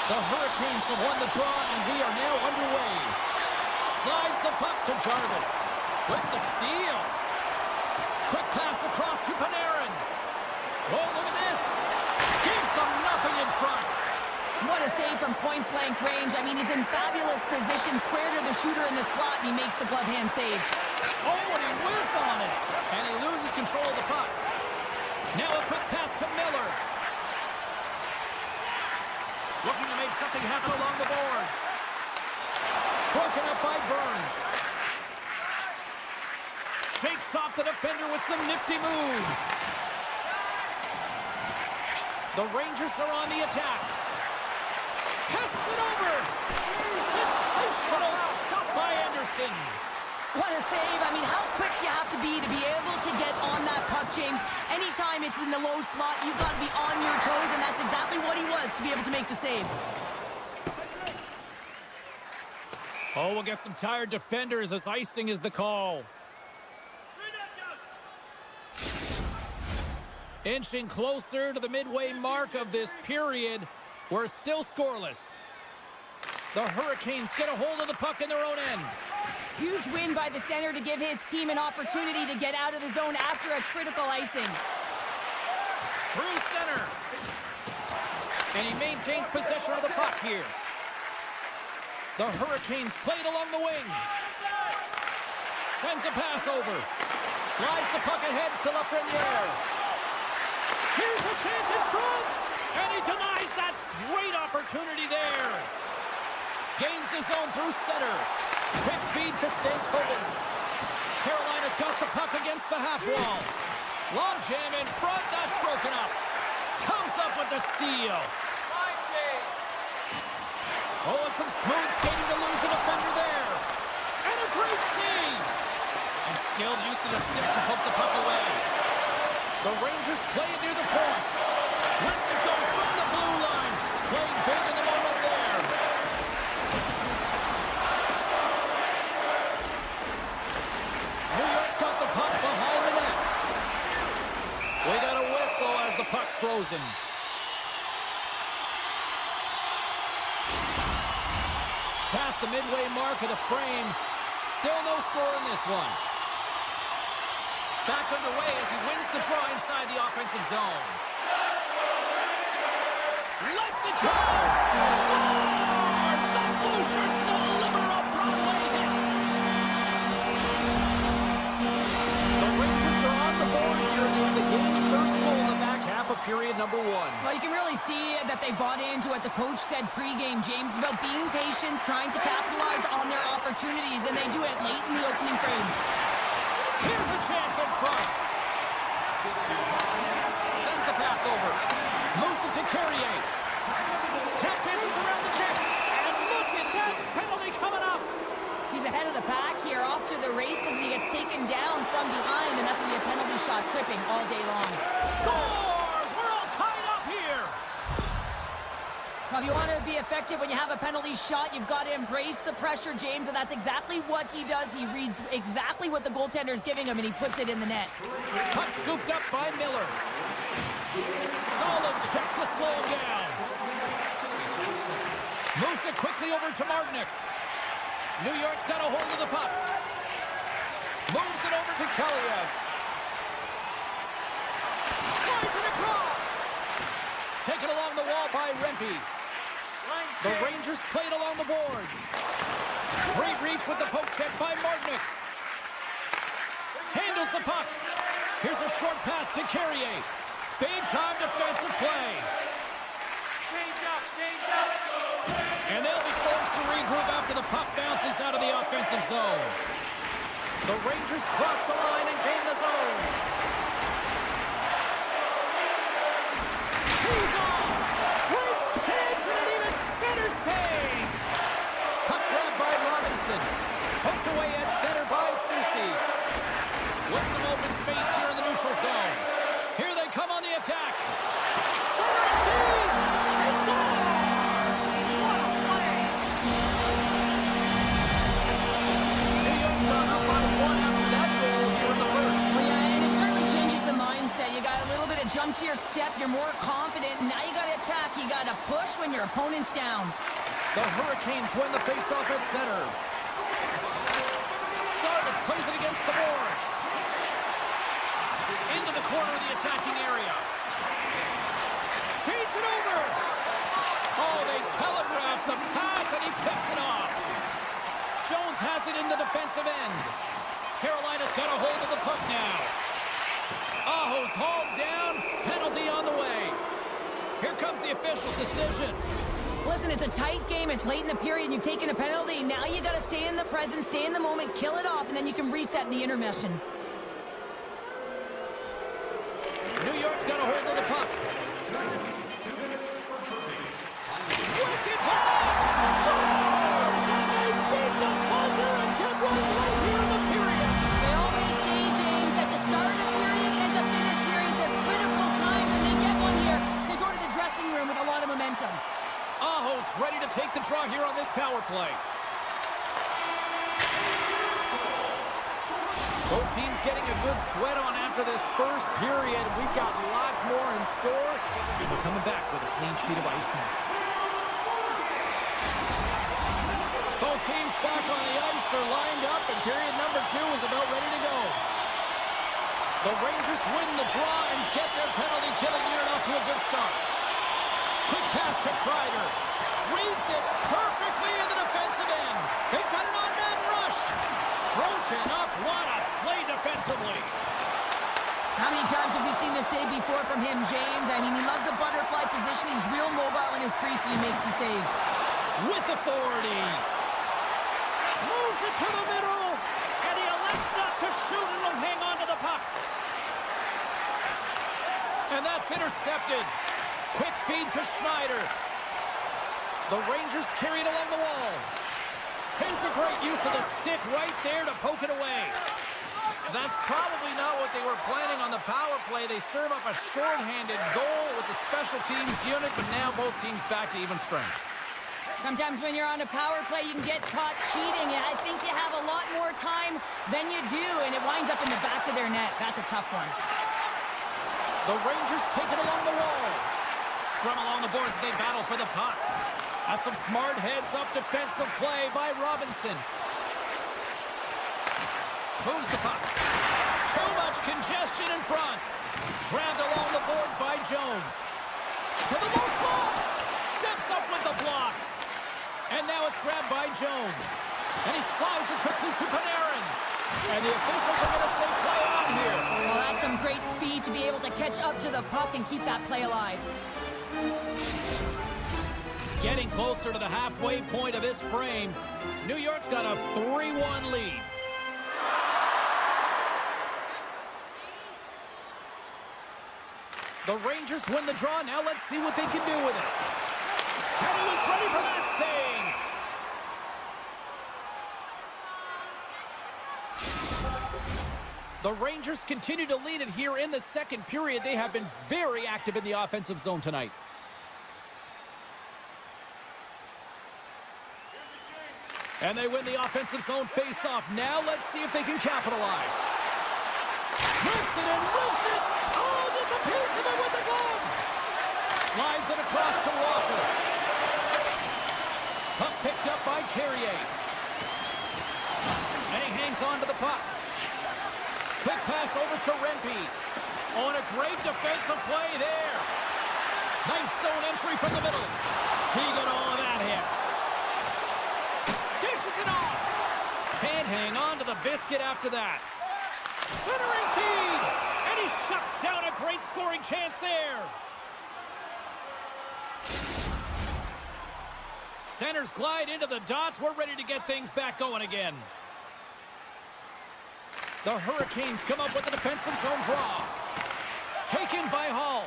The Hurricanes have won the draw, and we are now underway. Slides the puck to Jarvis. With the steal. Quick pass across to Panarin. Oh, look at this. Gives them nothing in front. What a save from point-blank range. I mean, he's in fabulous position, square to the shooter in the slot, and he makes the glove hand save. Oh, and he whiffs on it. And he loses control of the puck. Now a quick pass to Miller. Looking to make something happen along the boards. Broken up by Burns. Shakes off the defender with some nifty moves. The Rangers are on the attack. Passes it over. Sensational stop by Anderson. What a save. I mean, how quick you have to be able to get on that puck, James. Anytime it's in the low slot, you've got to be on your toes, and that's exactly what he was to be able to make the save. Oh, we'll get some tired defenders as icing is the call. Inching closer to the midway mark of this period. We're still scoreless. The Hurricanes get a hold of the puck in their own end. Huge win by the center to give his team an opportunity to get out of the zone after a critical icing. Through center. And he maintains possession of the puck here. The Hurricanes play it along the wing. Sends a pass over. Slides the puck ahead to Lafreniere. Here's a chance in front. And he denies that great opportunity there. Gains the zone through center. Quick feed to Stankoven. Carolina's got the puck against the half wall. Long jam in front. That's broken up. Comes up with the steal. Oh, and some smooth skating to lose the defender there. And a great save. And skilled use of the stick to poke the puck away. The Rangers play it near the point. Lets it go from the blue line. Playing big in the moment there. New York's got the puck behind the net. We got a whistle as the puck's frozen. Past the midway mark of the frame. Still no score in this one. Back underway as he wins the draw inside the offensive zone. Lets it go! Scores! The Blue Shirts deliver a Broadway hit! The Rangers are on the board here in the game's first goal in the back half of period number one. Well, you can really see that they bought into what the coach said pregame, James, about being patient, trying to capitalize on their opportunities, and they do it late in the opening frame. Here's a chance in front. Sends the pass over. Moves it to Carrier. Tap dances around the check. And look at that penalty coming up. He's ahead of the pack here, off to the races, and he gets taken down from behind, and that's going to be a penalty shot tripping all day long. Scores! We're all tied up here. Now, if you want to be effective when you have a penalty shot, you've got to embrace the pressure, James, and that's exactly what he does. He reads exactly what the goaltender's giving him, and he puts it in the net. Puck scooped up by Miller. Solid check to slow him down. Moves it quickly over to Martinic. New York's got a hold of the puck. Moves it over to Kellyev. Slides it across. Taken along the wall by Rempe. The Rangers played along the boards. Great reach with the poke check by Martinic. Handles the puck. Here's a short pass to Carrier. Big time defensive play. Change up. And they'll be forced to regroup after the puck bounces out of the offensive zone. The Rangers cross the line and gain the zone. He's off. Great chance and an even better save. Puck grab by Robinson. Poked away at center by Ceci. With some open space here in the neutral zone. Here they come on the attack. Center and deep. They score. What a play. New York's gone up by one after that goal here in the first. Well, yeah, and it certainly changes the mindset. You got a little bit of jump to your step. You're more confident. Now you got to attack, you gotta push when your opponent's down. The Hurricanes win the faceoff at center. Jarvis plays it against the boards. Into the corner of the attacking area. Feeds it over. Oh, they telegraph the pass, and he picks it off. Jones has it in the defensive end. Carolina's got a hold of the puck now. Aho's hauled down. Penalty on the way. Here comes the official's decision. Listen, it's a tight game. It's late in the period. You've taken a penalty. Now you got to stay in the present, stay in the moment, kill it off, and then you can reset in the intermission. New York's got a hold of the puck. Wicked pass! Scores! And they beat the buzzer and get one right here in the period. They always say, James, that to start a period and to finish periods at critical times, and they get one here. They go to the dressing room with a lot of momentum. Aho's ready to take the draw here on this power play. Both teams getting a good sweat on after this first period. We've got lots more in store. And we're coming back with a clean sheet of ice next. Both teams back on the ice are lined up, and period number 2 is about ready to go. The Rangers win the draw and get their penalty-killing unit off to a good start. Quick pass to Kreider. Reads it perfectly in the defensive end. They've got an on-man rush. Broken up. What a play defensively. How many times have we seen this save before from him, James? I mean, he loves the butterfly position. He's real mobile in his crease, and he makes the save. With authority. Moves it to the middle. And he elects not to shoot and will hang on to the puck. And that's intercepted. Quick feed to Schneider. The Rangers carry it along the wall. Here's a great use of the stick right there to poke it away. That's probably not what they were planning on the power play. They serve up a shorthanded goal with the special teams unit, but now both teams back to even strength. Sometimes when you're on a power play, you can get caught cheating, and I think you have a lot more time than you do, and it winds up in the back of their net. That's a tough one. The Rangers take it along the wall. Scrum along the boards as they battle for the puck. That's some smart heads-up defensive play by Robinson. Moves the puck. Too much congestion in front. Grabbed along the boards by Jones. To the low slot. Steps up with the block. And now it's grabbed by Jones. And he slides it quickly to Panarin. And the officials are going to say play on here. Well, that's some great speed to be able to catch up to the puck and keep that play alive. Getting closer to the halfway point of this frame. New York's got a 3-1 lead. The Rangers win the draw. Now let's see what they can do with it. And he was ready for that save. The Rangers continue to lead it here in the second period. They have been very active in the offensive zone tonight. And they win the offensive zone face-off. Now let's see if they can capitalize. Rips it and rips it. Oh, gets a piece of it with the glove. Slides it across to Walker. Puck picked up by Carrier. And he hangs on to the puck. Quick pass over to Rempe. Oh, and a great defensive play there. Nice zone entry from the middle. He got all of that hit. Dishes it off. Can't hang on to the biscuit after that. Centering feed. And he shuts down a great scoring chance there. Centers glide into the dots. We're ready to get things back going again. The Hurricanes come up with the defensive zone draw. Taken by Hall.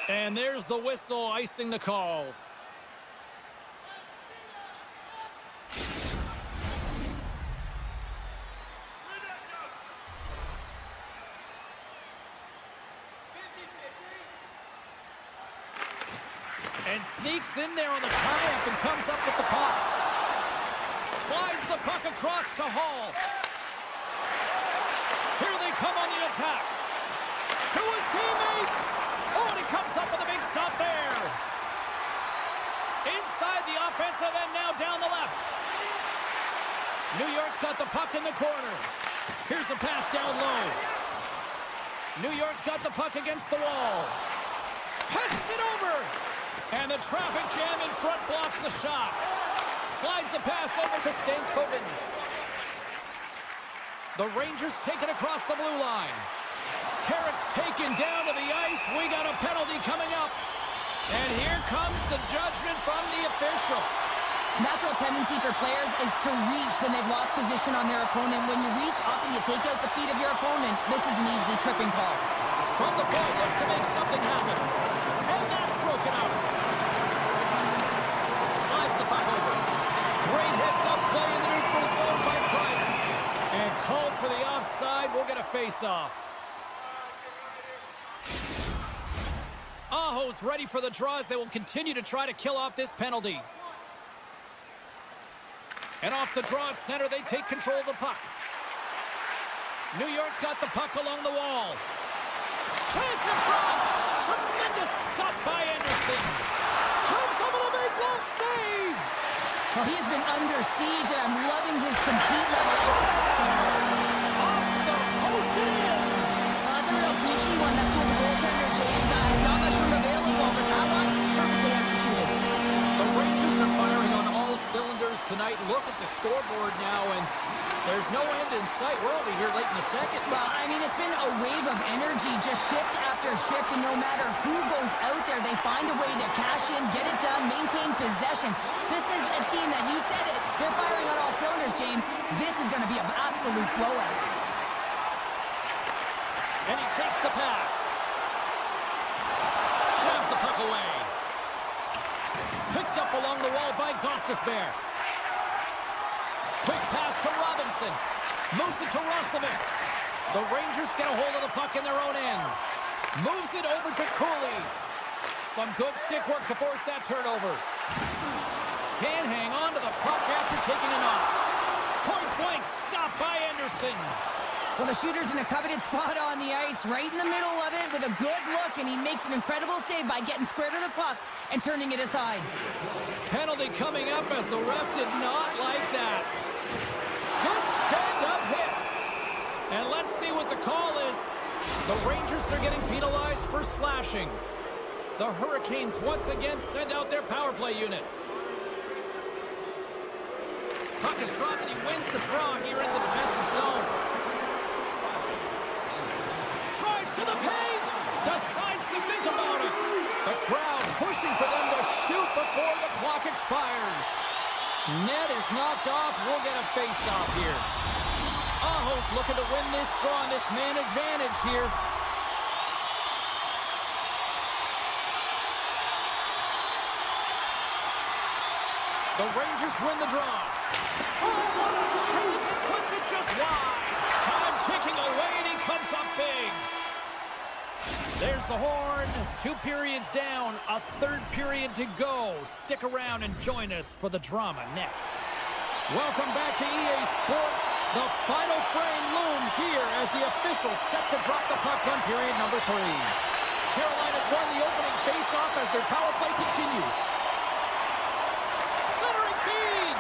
And there's the whistle icing the call. And sneaks in there on the tie-up and comes up with the puck. Slides the puck across to Hall. Here they come on the attack. to his teammate. Oh, and he comes up with a big stop there. Inside the offensive end now down the left. New York's got the puck in the corner. Here's a pass down low. New York's got the puck against the wall. Passes it over. And the traffic jam in front blocks the shot. Slides the pass over to Stankoven. The Rangers take it across the blue line. Carrick's taken down to the ice. We got a penalty coming up. And here comes the judgment from the official. Natural tendency for players is to reach when they've lost position on their opponent. When you reach, often you take out the feet of your opponent. This is an easy tripping call. From the point, looks to make something happen. And that's broken out. Slides the puck over. Great heads-up play in the neutral zone by Kreider. And called for the offside. We'll get a face-off. Aho's ready for the draws. They will continue to try to kill off this penalty. And off the draw at center, they take control of the puck. New York's got the puck along the wall. Chance in front. Tremendous stop by Anderson. Comes up with a big glove save. Well, he's been under siege, and I'm loving his complete level. Off the post it in. That's a real sneaky one. That pulled the goaltender, James. Not much room available, but that one perfectly executed. The Rangers are firing on all cylinders tonight. Look at the scoreboard now, and there's no end in sight. We're over here late in the second. Well, I mean, it's been a wave of energy, just shift after shift, and no matter who goes out there, they find a way to cash in, get it done, maintain possession. This is a team that, you said it, they're firing on all cylinders, James. This is going to be an absolute blowout. And he takes the pass. Jams the puck away. Picked up along the wall by Gostisbehere. Quick pass to Robinson. Moves it to Roslovic. The Rangers get a hold of the puck in their own end. Moves it over to Cooley. Some good stick work to force that turnover. Can't hang on to the puck after taking it off. Point blank stop by Anderson. Well, the shooter's in a coveted spot on the ice, right in the middle of it with a good look, and he makes an incredible save by getting square to the puck and turning it aside. Penalty coming up as the ref did not like that. Good stand-up hit. And let's see what the call is. The Rangers are getting penalized for slashing. The Hurricanes once again send out their power play unit. Puck is dropped and he wins the draw here in the defensive zone. Drives to the paint. Decides to think about it. The crowd pushing for them to shoot before the clock expires. Net is knocked off. We'll get a face-off here. Aho's looking to win this draw on this man advantage here. The Rangers win the draw. Oh, what a chance. It puts it just wide. Time ticking away, and he comes up big. There's the horn. 2 periods down. A third period to go. Stick around and join us for the drama next. Welcome back to EA Sports. The final frame looms here as the officials set to drop the puck on period number 3. Carolina's won the opening face-off as their power play continues. Centering feed!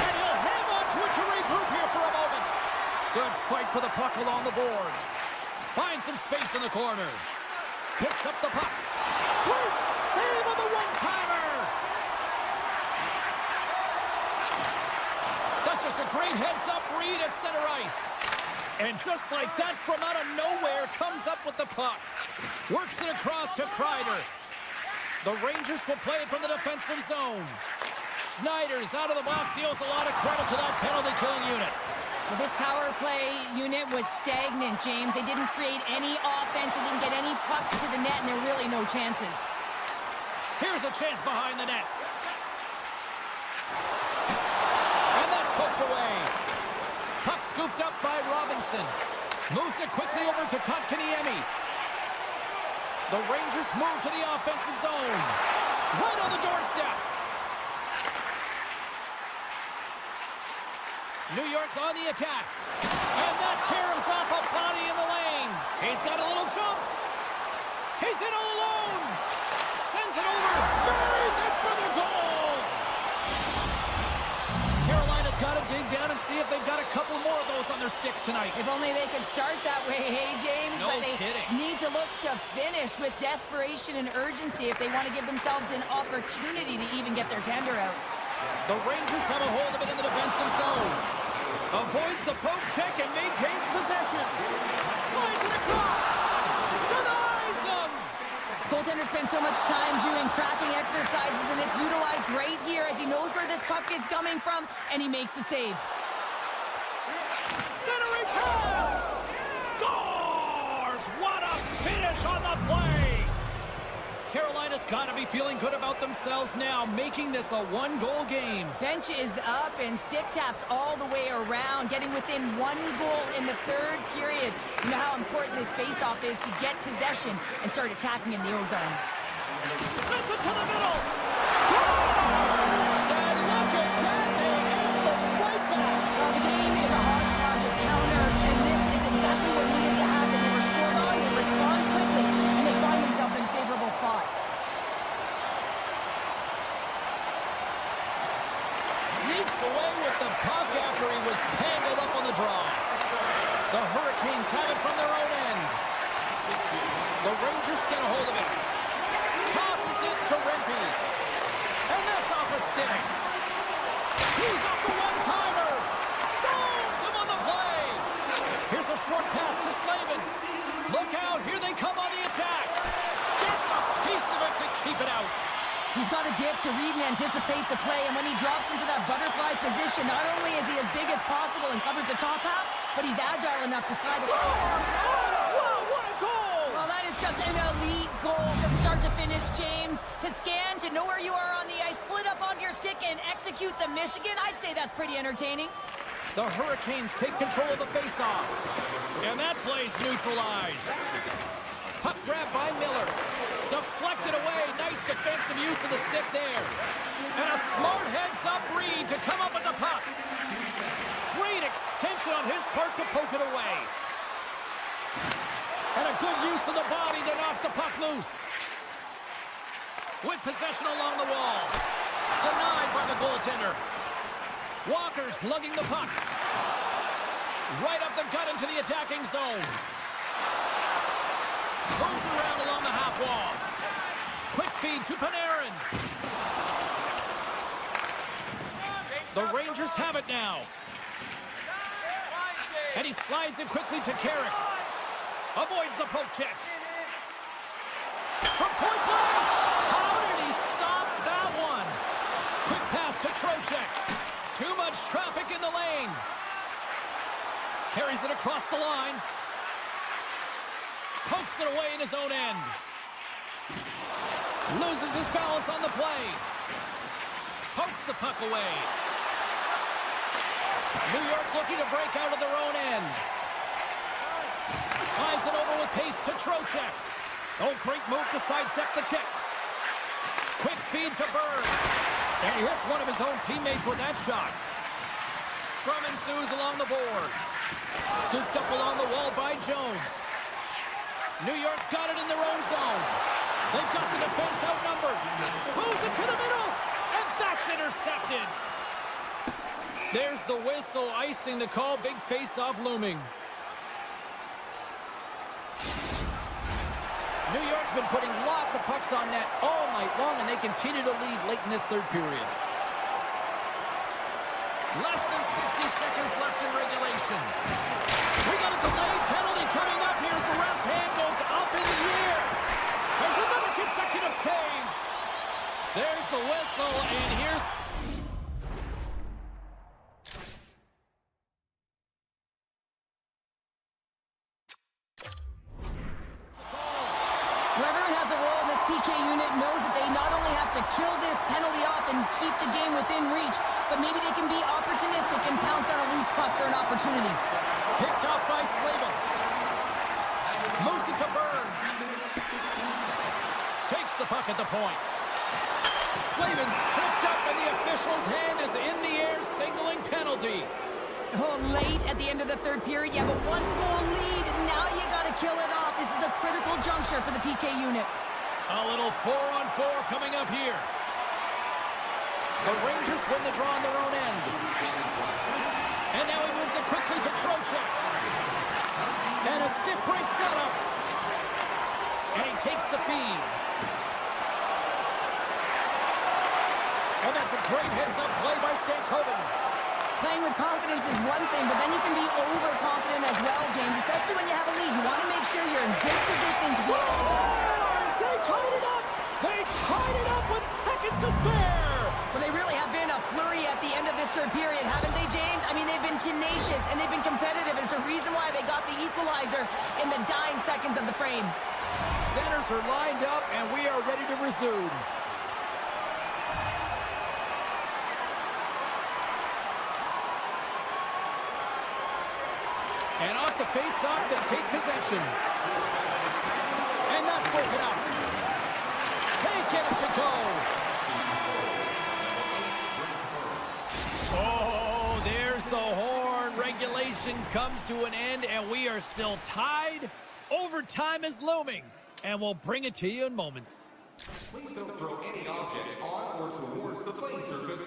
And he'll hang on to it to regroup here for a moment. Good fight for the puck along the boards. Finds some space in the corner. Picks up the puck. Great save on the one-timer! That's just a great heads-up read at center ice. And just like that, from out of nowhere, comes up with the puck. Works it across to Kreider. The Rangers will play it from the defensive zone. Schneider's out of the box. He owes a lot of credit to that penalty-killing unit. Well, this power play unit was stagnant, James. They didn't create any offense. They didn't get any pucks to the net, and there were really no chances. Here's a chance behind the net. And that's poked away. Puck scooped up by Robinson. Moves it quickly over to Kotkaniemi. The Rangers move to the offensive zone. Right on the doorstep. New York's on the attack. And that caroms off a body in the lane. He's got a little jump. He's in all alone. Sends it over. Buries it for the goal. Carolina's got to dig down and see if they've got a couple more of those on their sticks tonight. If only they could start that way, hey, James. No but they kidding. need to look to finish with desperation and urgency if they want to give themselves an opportunity to even get their tender out. The Rangers have a hold of it in the defensive zone. Avoids the poke check and maintains possession. Slides it across. Denies him. Goaltender spends so much time doing tracking exercises, and it's utilized right here as he knows where this puck is coming from, and he makes the save. Centering pass. Scores. What a finish on the play. Carolina's got to be feeling good about themselves now, making this a one-goal game. Bench is up and stick taps all the way around, getting within 1 goal in the third period. You know how important this face-off is to get possession and start attacking in the O-zone. Sends it to the middle. Scores! And look at that. They answer right back. Well, the game is a hodgepodge of counters, and this is exactly what needed to happen. They were scored on, they respond quickly, and they find themselves in a favorable spot. Sneaks away with the puck after he was tangled up on the draw. The Hurricanes have it from their own end. The Rangers get a hold of it. Tosses it to Rempe. And that's off a stick. He's up the one-timer. Stones him on the play. Here's a short pass to Slavin. Look out. Here they come on the attack. Gets a piece of it to keep it out. He's got a gift to read and anticipate the play, and when he drops into that butterfly position, not only is he as big as possible and covers the top half, but he's agile enough to slide it. Scores! Oh, wow, what a goal! Well, that is just an elite goal from start to finish, James. To scan, to know where you are on the ice, split up onto your stick, and execute the Michigan, I'd say that's pretty entertaining. The Hurricanes take control of the faceoff. And that play's neutralized. Puck grab by Miller. Deflected away. Nice defensive use of the stick there. And a smart heads-up read to come up with the puck. Great extension on his part to poke it away. And a good use of the body to knock the puck loose. With possession along the wall. Denied by the goaltender. Walker's lugging the puck. Right up the gut into the attacking zone. Moves around along the half wall. Quick feed to Panarin. The Rangers have it now. And he slides it quickly to Carrick. Avoids the poke check. From point blank. How did he stop that one? Quick pass to Trocheck. Too much traffic in the lane. Carries it across the line. Pokes it away in his own end. Loses his balance on the play. Pokes the puck away. New York's looking to break out of their own end. Slides it over with pace to Trocheck. Oh, great move to sidestep the check. Quick feed to Burns. And he hits one of his own teammates with that shot. Scrum ensues along the boards. Scooped up along the wall by Jones. New York's got it in their own zone. They've got the defense outnumbered. Moves it to the middle. And that's intercepted. There's the whistle, icing the call. Big face-off looming. New York's been putting lots of pucks on net all night long, and they continue to lead late in this third period. Less than 60 seconds left in regulation. We got a delayed penalty coming up. Here's the ref's hand goes up in the air. There's another consecutive save. There's the whistle, and here's... Whoever has a role in this PK unit knows that they not only have to kill this penalty off and keep the game within reach, but maybe they can be opportunistic and pounce on a loose puck for an opportunity. Picked off by Slavin. Moves it to Burns. Takes the puck at the point. Slavin's tripped up and the official's hand is in the air signaling penalty. Oh, late at the end of the third period, you have a one-goal lead. Now you got to kill it off. This is a critical juncture for the PK unit. A little 4-on-4 coming up here. The Rangers win the draw on their own end. And now he moves it quickly to Trocheck. And a stick breaks that up. And he takes the feed. And that's a great heads-up play by Stankoven. Playing with confidence is one thing, but then you can be overconfident as well, James, especially when you have a lead. You want to make sure you're in good position to get They tied it up! They tied it up with seconds to spare! Well, they really have been a flurry at the end of this third period, haven't they, James? I mean, they've been tenacious, and they've been competitive, and it's a reason why they got the equalizer in the dying seconds of the frame. Centers are lined up, and we are ready to resume. And off the face-off, they take possession. And that's broken up. Can't get it to go. Oh, there's the horn. Regulation comes to an end, and we are still tied. Overtime is looming, and we'll bring it to you in moments. Please don't throw any objects on or towards the playing surface.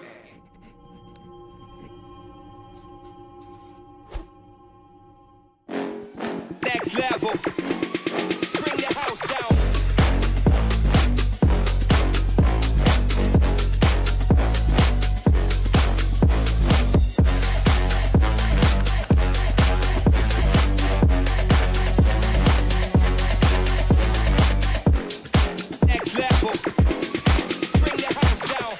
Next level. Bring the house down. Next level. Bring the house down.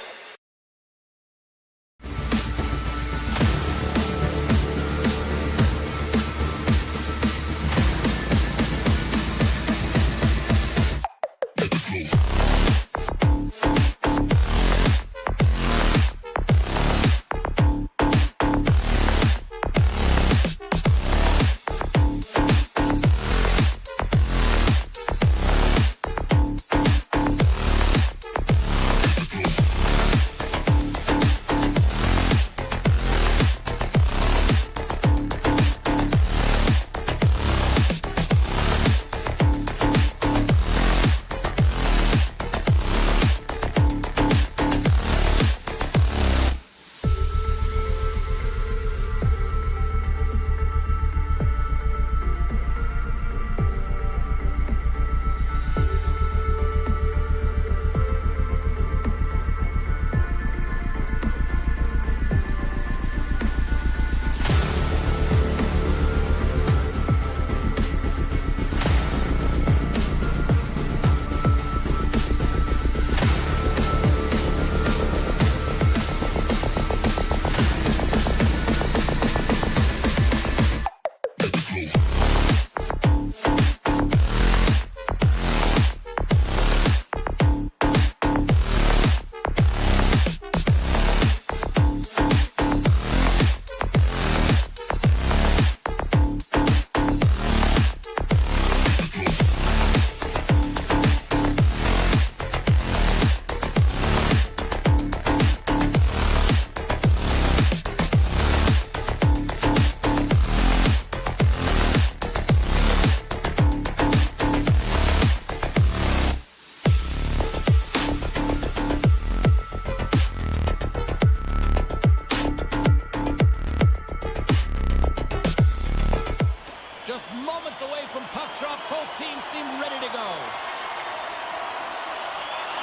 away from puck drop. Both teams seem ready to go.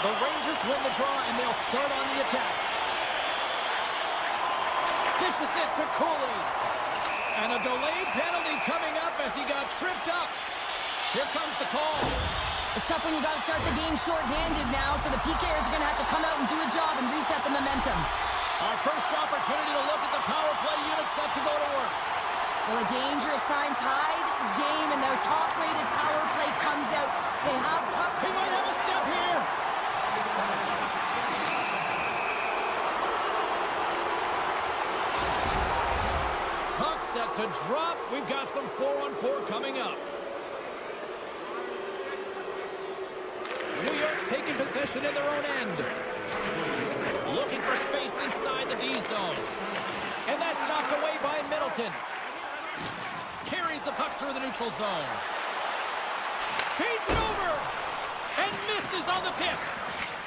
The Rangers win the draw, and they'll start on the attack. Dishes it to Cooley. And a delayed penalty coming up as he got tripped up. Here comes the call. It's tough when you got to start the game short-handed now, so the PKers are going to have to come out and do a job and reset the momentum. Our first opportunity to look at the power play unit set to go to work. Well, a dangerous time, tied game, and their top-rated power play comes out. They have puck. He might have a step here. Puck set to drop. We've got some 4-on-4 coming up. New York's taking possession in their own end. Looking for space inside the D zone. And that's knocked away by Middleton. Carries the puck through the neutral zone. Feeds it over. And misses on the tip.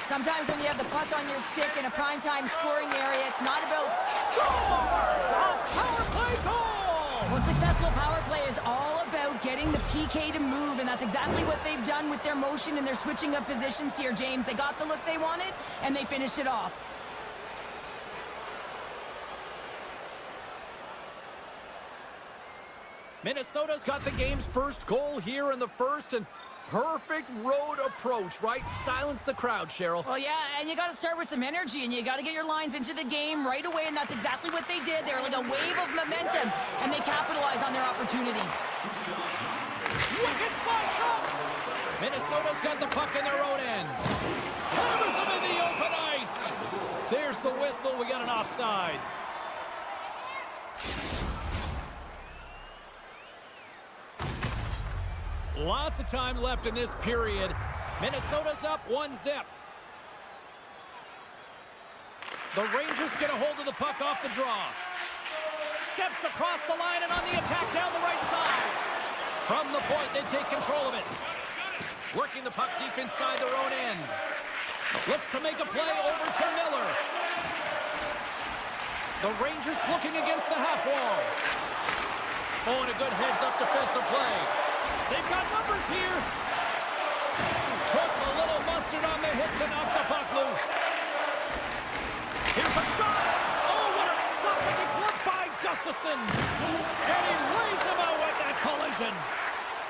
Sometimes when you have the puck on your stick in a primetime scoring area, it's not about scores! A power play goal! Well, successful power play is all about getting the PK to move, and that's exactly what they've done with their motion and their switching of positions here, James. They got the look they wanted, and they finished it off. Minnesota's got the game's first goal here in the first, and perfect road approach, right? Silence the crowd, Cheryl. Well, yeah, and you got to start with some energy, and you got to get your lines into the game right away, and that's exactly what they did. They were like a wave of momentum, and they capitalized on their opportunity. Wicked slap shot! Minnesota's got the puck in their own end. Hammers them in the open ice. There's the whistle. We got an offside. Lots of time left in this period. Minnesota's up 1-0. The Rangers get a hold of the puck off the draw. Steps across the line and on the attack down the right side. From the point, they take control of it. Working the puck deep inside their own end. Looks to make a play over to Miller. The Rangers looking against the half wall. Oh, and a good heads-up defensive play. They've got numbers here. Puts a little mustard on the hit to knock the puck loose. Here's a shot. Oh, what a stop with the glove by Gustafsson. And he lays him out with that collision.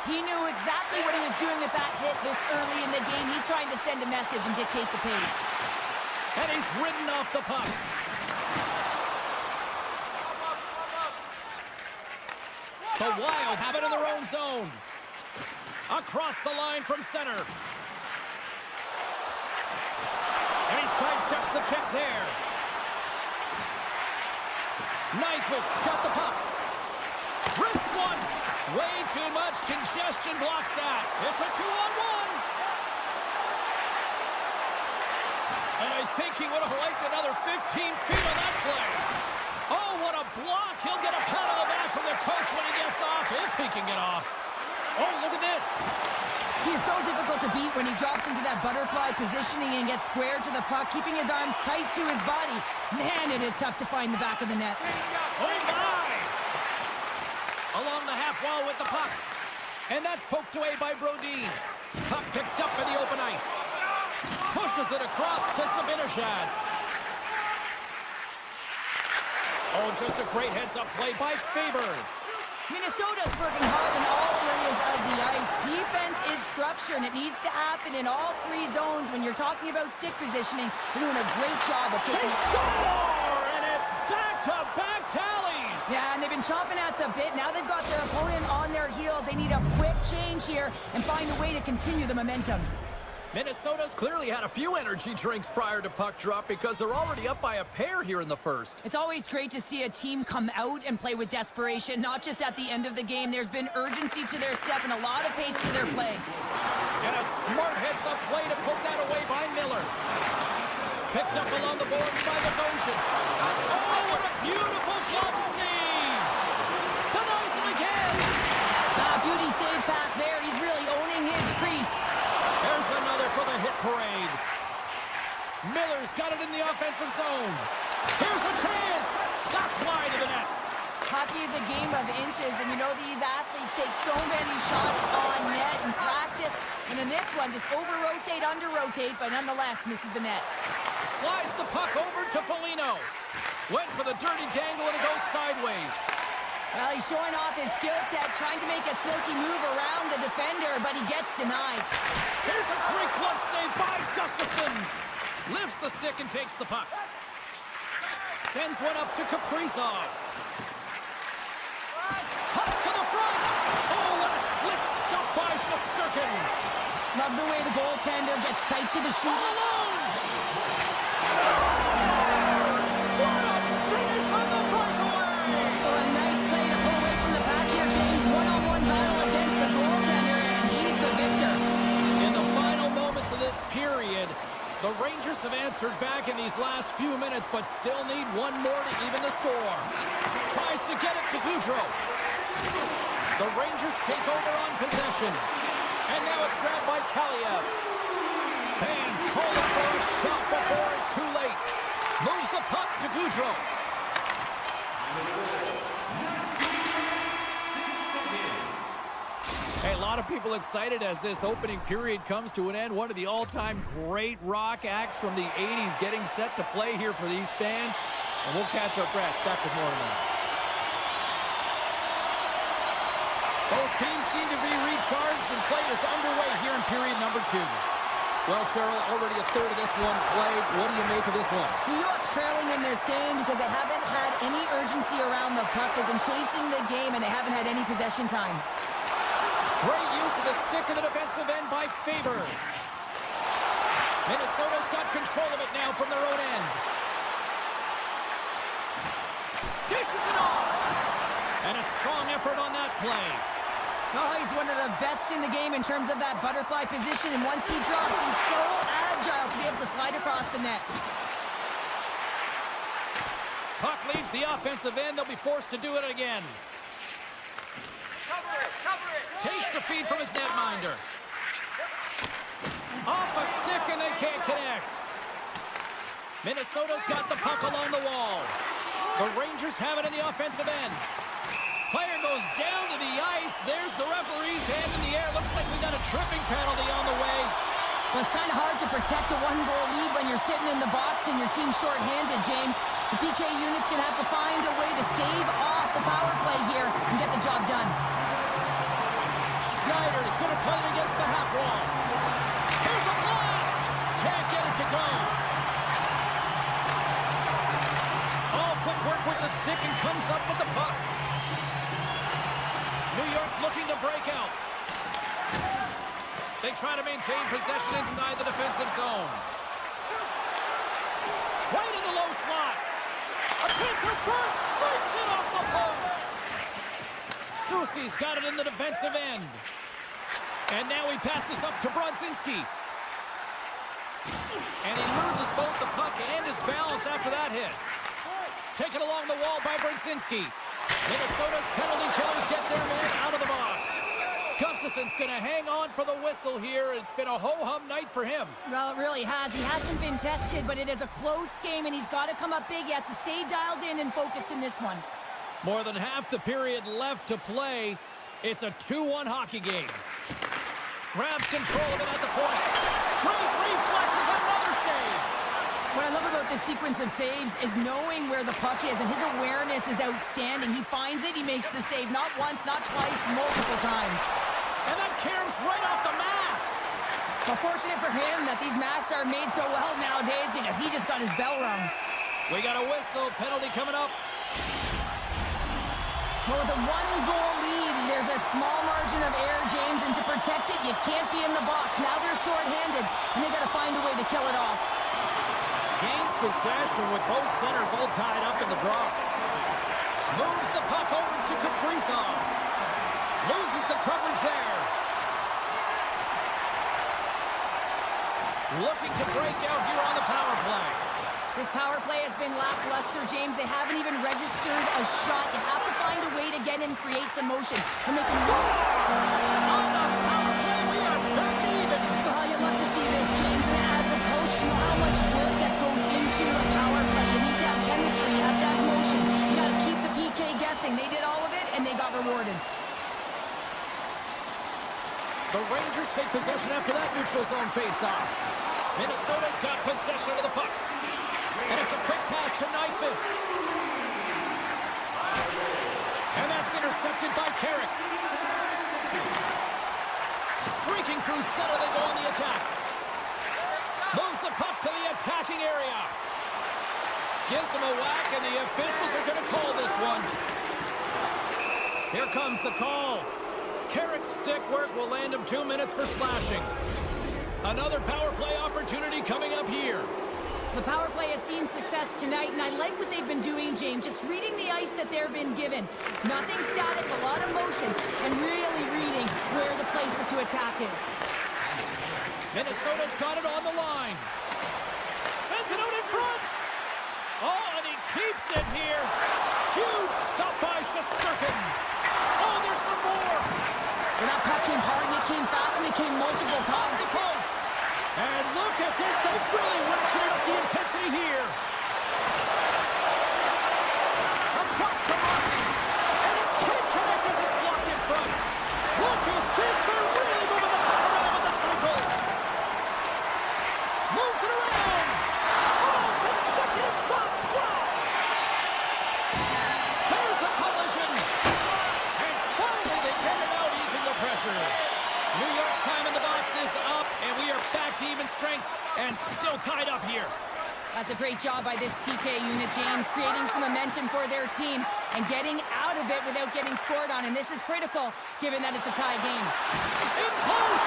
He knew exactly what he was doing with that hit this early in the game. He's trying to send a message and dictate the pace. And he's ridden off the puck. The Wild have it in their own zone. Across the line from center. And he sidesteps the check there. Nyquist's got the puck. Wrist one. Way too much congestion blocks that. It's a 2-on-1. And I think he would have liked another 15 feet on that play. Oh, what a block. He'll get a pat on the back from the coach when he gets off, if he can get off. Oh, look at this. He's so difficult to beat when he drops into that butterfly positioning and gets squared to the puck, keeping his arms tight to his body. Man, it is tough to find the back of the net. Oh, my! Along the half wall with the puck. And that's poked away by Brodin. Puck picked up in the open ice. Pushes it across to Zibanejad. Oh, just a great heads-up play by Faber. Minnesota's working hard in all areas of the ice. Defense is structure, and it needs to happen in all three zones. When you're talking about stick positioning, they're doing a great job of They taking... score! And it's back-to-back tallies! Yeah, and they've been chomping at the bit. Now they've got their opponent on their heel. They need a quick change here and find a way to continue the momentum. Minnesota's clearly had a few energy drinks prior to puck drop because they're already up by a pair here in the first. It's always great to see a team come out and play with desperation, not just at the end of the game. There's been urgency to their step and a lot of pace to their play. And a smart heads-up play to put that away by Miller. Picked up along the boards by Bogosian. Oh, what a beautiful glove save! Denies him again! Beauty save back there. He's really owning his crease. There's another for the hit parade. Miller's got it in the offensive zone. Here's a chance. That's wide of the net. Hockey is a game of inches, and you know these athletes take so many shots on net in practice. And in this one, just over-rotate, under-rotate, but nonetheless misses the net. Slides the puck over to Foligno. Went for the dirty dangle, and it goes sideways. Well, he's showing off his skill set, trying to make a silky move around the defender, but he gets denied. Here's a great glove save by Gustafsson. Lifts the stick and takes the puck. Sends one up to Kaprizov. Cuts to the front. Oh, what a slick stop by Shesterkin. Love the way the goaltender gets tight to the shoot. All alone. The Rangers have have answered back in these last few minutes, but still need one more to even the score. Tries to get it to Goudreau. The Rangers take over on possession. And now it's grabbed by CLA-UA. Fans calling for a shot before it's too late. Moves the puck to Goudreau. Hey, a lot of people excited as this opening period comes to an end. One of the all-time great rock acts from the 80s getting set to play here for these fans. And we'll catch our breath. Back with more in a minute. Both teams seem to be recharged and play is underway here in period number 2. Well, Cheryl, already a third of this one played. What do you make of this one? New York's trailing in this game because they haven't had any urgency around the puck. They've been chasing the game, and they haven't had any possession time. Great use of the stick in the defensive end by Faber. Minnesota's got control of it now from their own end. Dishes it off. And a strong effort on that play. Oh, he's one of the best in the game in terms of that butterfly position, and once he drops, he's so agile to be able to slide across the net. Puck leaves the offensive end. They'll be forced to do it again. Cover it. Takes the feed from his netminder. Off a stick, and they can't connect. Minnesota's got the puck along the wall. The Rangers have it in the offensive end. Player goes down to the ice. There's the referee's hand in the air. Looks like we got a tripping penalty on the way. Well, it's kind of hard to protect a one-goal lead when you're sitting in the box and your team's short-handed, James. The PK unit's going to have to find a way to stave off the power play here and get the job done. Schneider's going to play it against the half wall. Here's a blast. Can't get it to go. All quick work with the stick and comes up with the puck. New York's looking to break out. They try to maintain possession inside the defensive zone. Right in the low slot. A chance in front. Breaks it off the post. Soucy's got it in the defensive end. And now he passes up to Brodzinski. And he loses both the puck and his balance after that hit. Taken along the wall by Brodzinski. Minnesota's penalty killers get their man out of the box. Gustafson's going to hang on for the whistle here. It's been a ho-hum night for him. Well, it really has. He hasn't been tested, but it is a close game, and he's got to come up big. He has to stay dialed in and focused in this one. More than half the period left to play. It's a 2-1 hockey game. Grabs control of it at the point. Great reflexes, another save. What I love about this sequence of saves is knowing where the puck is, and his awareness is outstanding. He finds it, he makes the save, not once, not twice, multiple times. And that caroms right off the mask. So fortunate for him that these masks are made so well nowadays because he just got his bell rung. We got a whistle, penalty coming up. Well, with a one-goal lead, there's a small margin of error, James, and to protect it, you can't be in the box. Now they're short-handed, and they got to find a way to kill it off. Gains possession with both centers all tied up in the draw. Moves the puck over to Kaprizov. Loses the coverage there. Looking to break out here on the power play. This power play has been lackluster, James. They haven't even registered a shot. You have to find a way to get in, create some motion. They're making On the power play, we are back to even. So how you love to see this, James. And as a coach, you know how much work that goes into a power play. You need to have chemistry. You have to have motion. You got to keep the PK guessing. They did all of it, and they got rewarded. The Rangers take possession after that neutral zone face-off. Minnesota's got possession of the puck. And it's a quick pass to Nyquist. And that's intercepted by Carrick. Streaking through center, they go on the attack. Moves the puck to the attacking area. Gives him a whack, and the officials are going to call this one. Here comes the call. Carrick's stick work will land him 2 minutes for slashing. Another power play opportunity coming up here. The power play has seen success tonight, and I like what they've been doing, James. Just reading the ice that they've been given. Nothing static, a lot of motion, and really reading where the places to attack is. Minnesota's got it on the line. a circuit. Oh, there's one more. Well, that puck came hard, and it came fast, and it came multiple times. The post. And look at this. They've really ratcheted up the intensity here. Across to Rossi. And it can't connect as it's blocked in front. Look at this. They're really moving the puck around with the cycle. Moves it around. Oh, consecutive stops. Wow. There's a collision. And finally they get it out, easing the pressure. New York's time in the box is up, and we are back to even strength and still tied up here. That's a great job by this PK unit, James, creating some momentum for their team and getting out of it without getting scored on. And this is critical, given that it's a tie game. In close!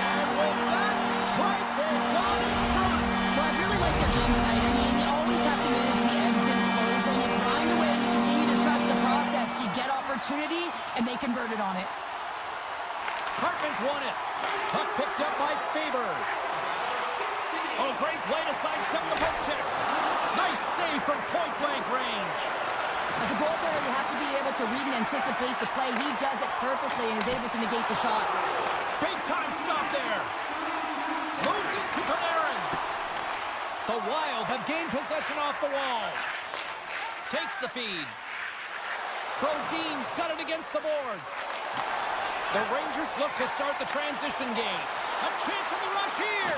And with that strike, they're gone in front. Well, I really like their game tonight. I mean, you always have to manage the ebbs and flows. When you grind away and you continue to trust the process, you get opportunity, and they converted on it. Hartman's won it. Puck picked up by Faber. Oh, great play to sidestep the poke check. Nice save from point-blank range. As a goaltender, you have to be able to read and anticipate the play. He does it perfectly and is able to negate the shot. Big-time stop there. Moves into Panarin. The Wild have gained possession off the wall. Takes the feed. Brodin's got it against the boards. The Rangers look to start the transition game. A chance on the rush here.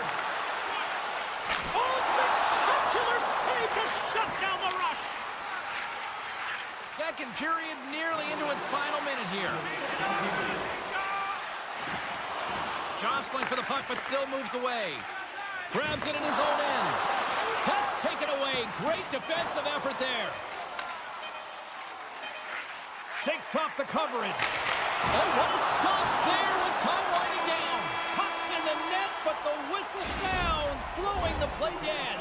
Oh, spectacular save to shut down the rush. Second period nearly into its final minute here. Jostling for the puck, but still moves away. Grabs it in his own end. That's taken away. Great defensive effort there. Shakes off the coverage. Oh, what a stunt there with time winding down. Puck's in the net, but the whistle sounds, blowing the play dead.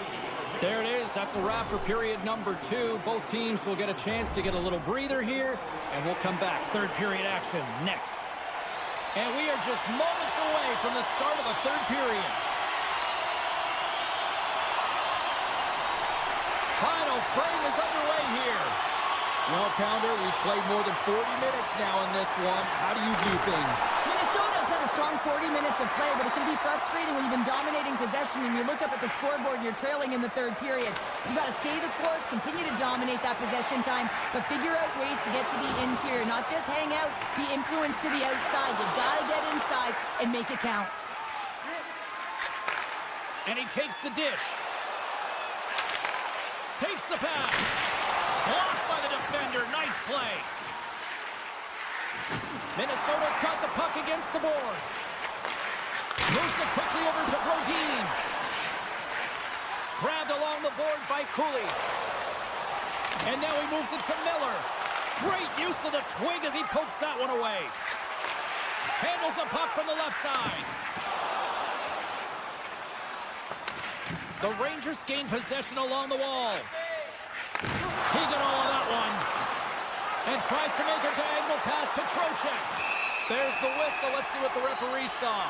There it is. That's a wrap for period number 2. Both teams will get a chance to get a little breather here, and we'll come back. Third period action next. And we are just moments away from the start of the third period. Final frame is underway here. Well, Pounder, we've played more than 40 minutes now in this one. How do you view things? Minnesota's had a strong 40 minutes of play, but it can be frustrating when you've been dominating possession and you look up at the scoreboard and you're trailing in the third period. You got to stay the course, continue to dominate that possession time, but figure out ways to get to the interior, not just hang out, be influenced to the outside. You got to get inside and make it count. And he takes the dish. Takes the pass. Blocked by the defender. Nice play. Minnesota's got the puck against the boards. Moves it quickly over to Brodin. Grabbed along the boards by Cooley. And now he moves it to Miller. Great use of the twig as he pokes that one away. Handles the puck from the left side. The Rangers gain possession along the wall. He got all of that one. And tries to make a diagonal pass to Trocheck. There's the whistle. Let's see what the referee saw.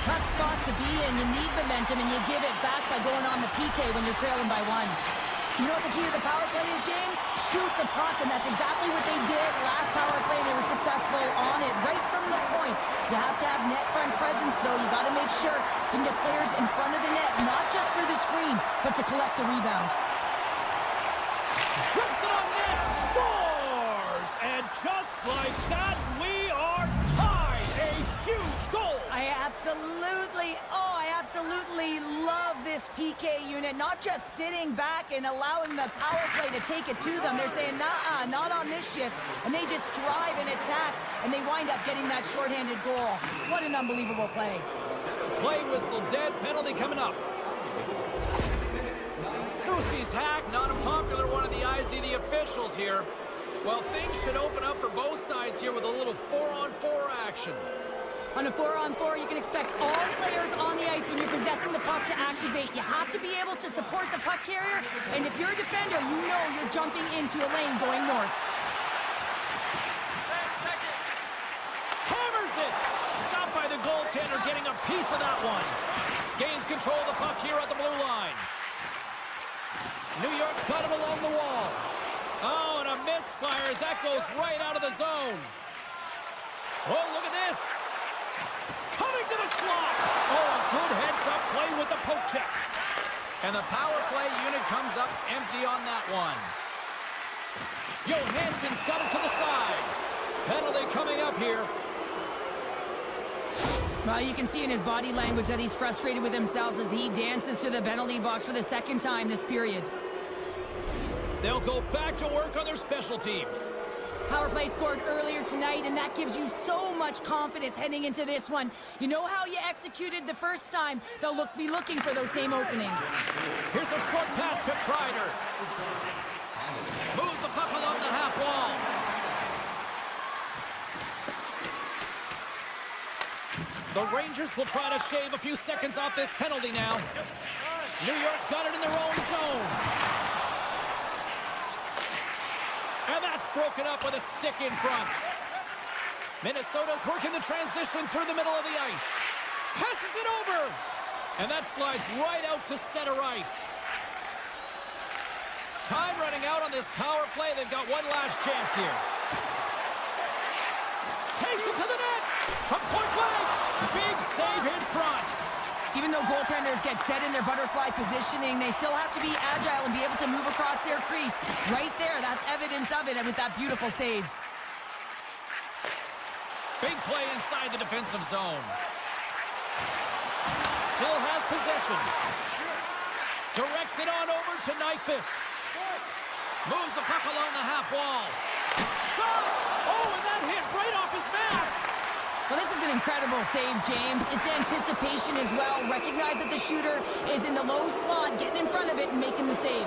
Tough spot to be in. You need momentum, and you give it back by going on the PK when you're trailing by 1. You know what the key to the power play is, James? Shoot the puck, and that's exactly what they did. Last power play, they were successful on it right from the point. You have to have net front presence, though. You got to make sure you can get players in front of the net, not just for the screen, but to collect the rebound. Flips it on net, scores! And just like that, we are tied. A huge goal. I absolutely love this PK unit. Not just sitting back and allowing the power play to take it to them. They're saying, nah, not on this shift. And they just drive and attack, and they wind up getting that shorthanded goal. What an unbelievable play. Play whistle dead, penalty coming up. Soucy's hack, not a popular one in the eyes of the officials here. Well, things should open up for both sides here with a little 4-on-4 action. On a 4-on-4, you can expect all players on the ice when you're possessing the puck to activate. You have to be able to support the puck carrier, and if you're a defender, you know you're jumping into a lane going north. Hammers it! Stopped by the goaltender, getting a piece of that one. Gains control of the puck here at the blue line. New York's got him along the wall. Oh, and a misfire as that goes right out of the zone. Oh, look at this. Coming to the slot. Oh, a good heads-up play with the poke check. And the power play unit comes up empty on that one. Johansson's got it to the side. Penalty coming up here. Well, you can see in his body language that he's frustrated with himself as he dances to the penalty box for the second time this period. They'll go back to work on their special teams. Power play scored earlier tonight, and that gives you so much confidence heading into this one. You know how you executed the first time. They'll be looking for those same openings. Here's a short pass to Kreider. Moves the puck along the half wall. The Rangers will try to shave a few seconds off this penalty now. New York's got it in their own zone. And that's broken up with a stick in front. Minnesota's working the transition through the middle of the ice. Passes it over. And that slides right out to center ice. Time running out on this power play. They've got one last chance here. Takes it to the net. From point blank. Big save in front. Even though goaltenders get set in their butterfly positioning, they still have to be agile and be able to move across their crease. Right there, that's evidence of it, and with that beautiful save. Big play inside the defensive zone. Still has possession. Directs it on over to Nyquist. Moves the puck along the half wall. Shot! Oh, and that hit right off his mask. Well, this is an incredible save, James. It's anticipation as well. Recognize that the shooter is in the low slot, getting in front of it and making the save.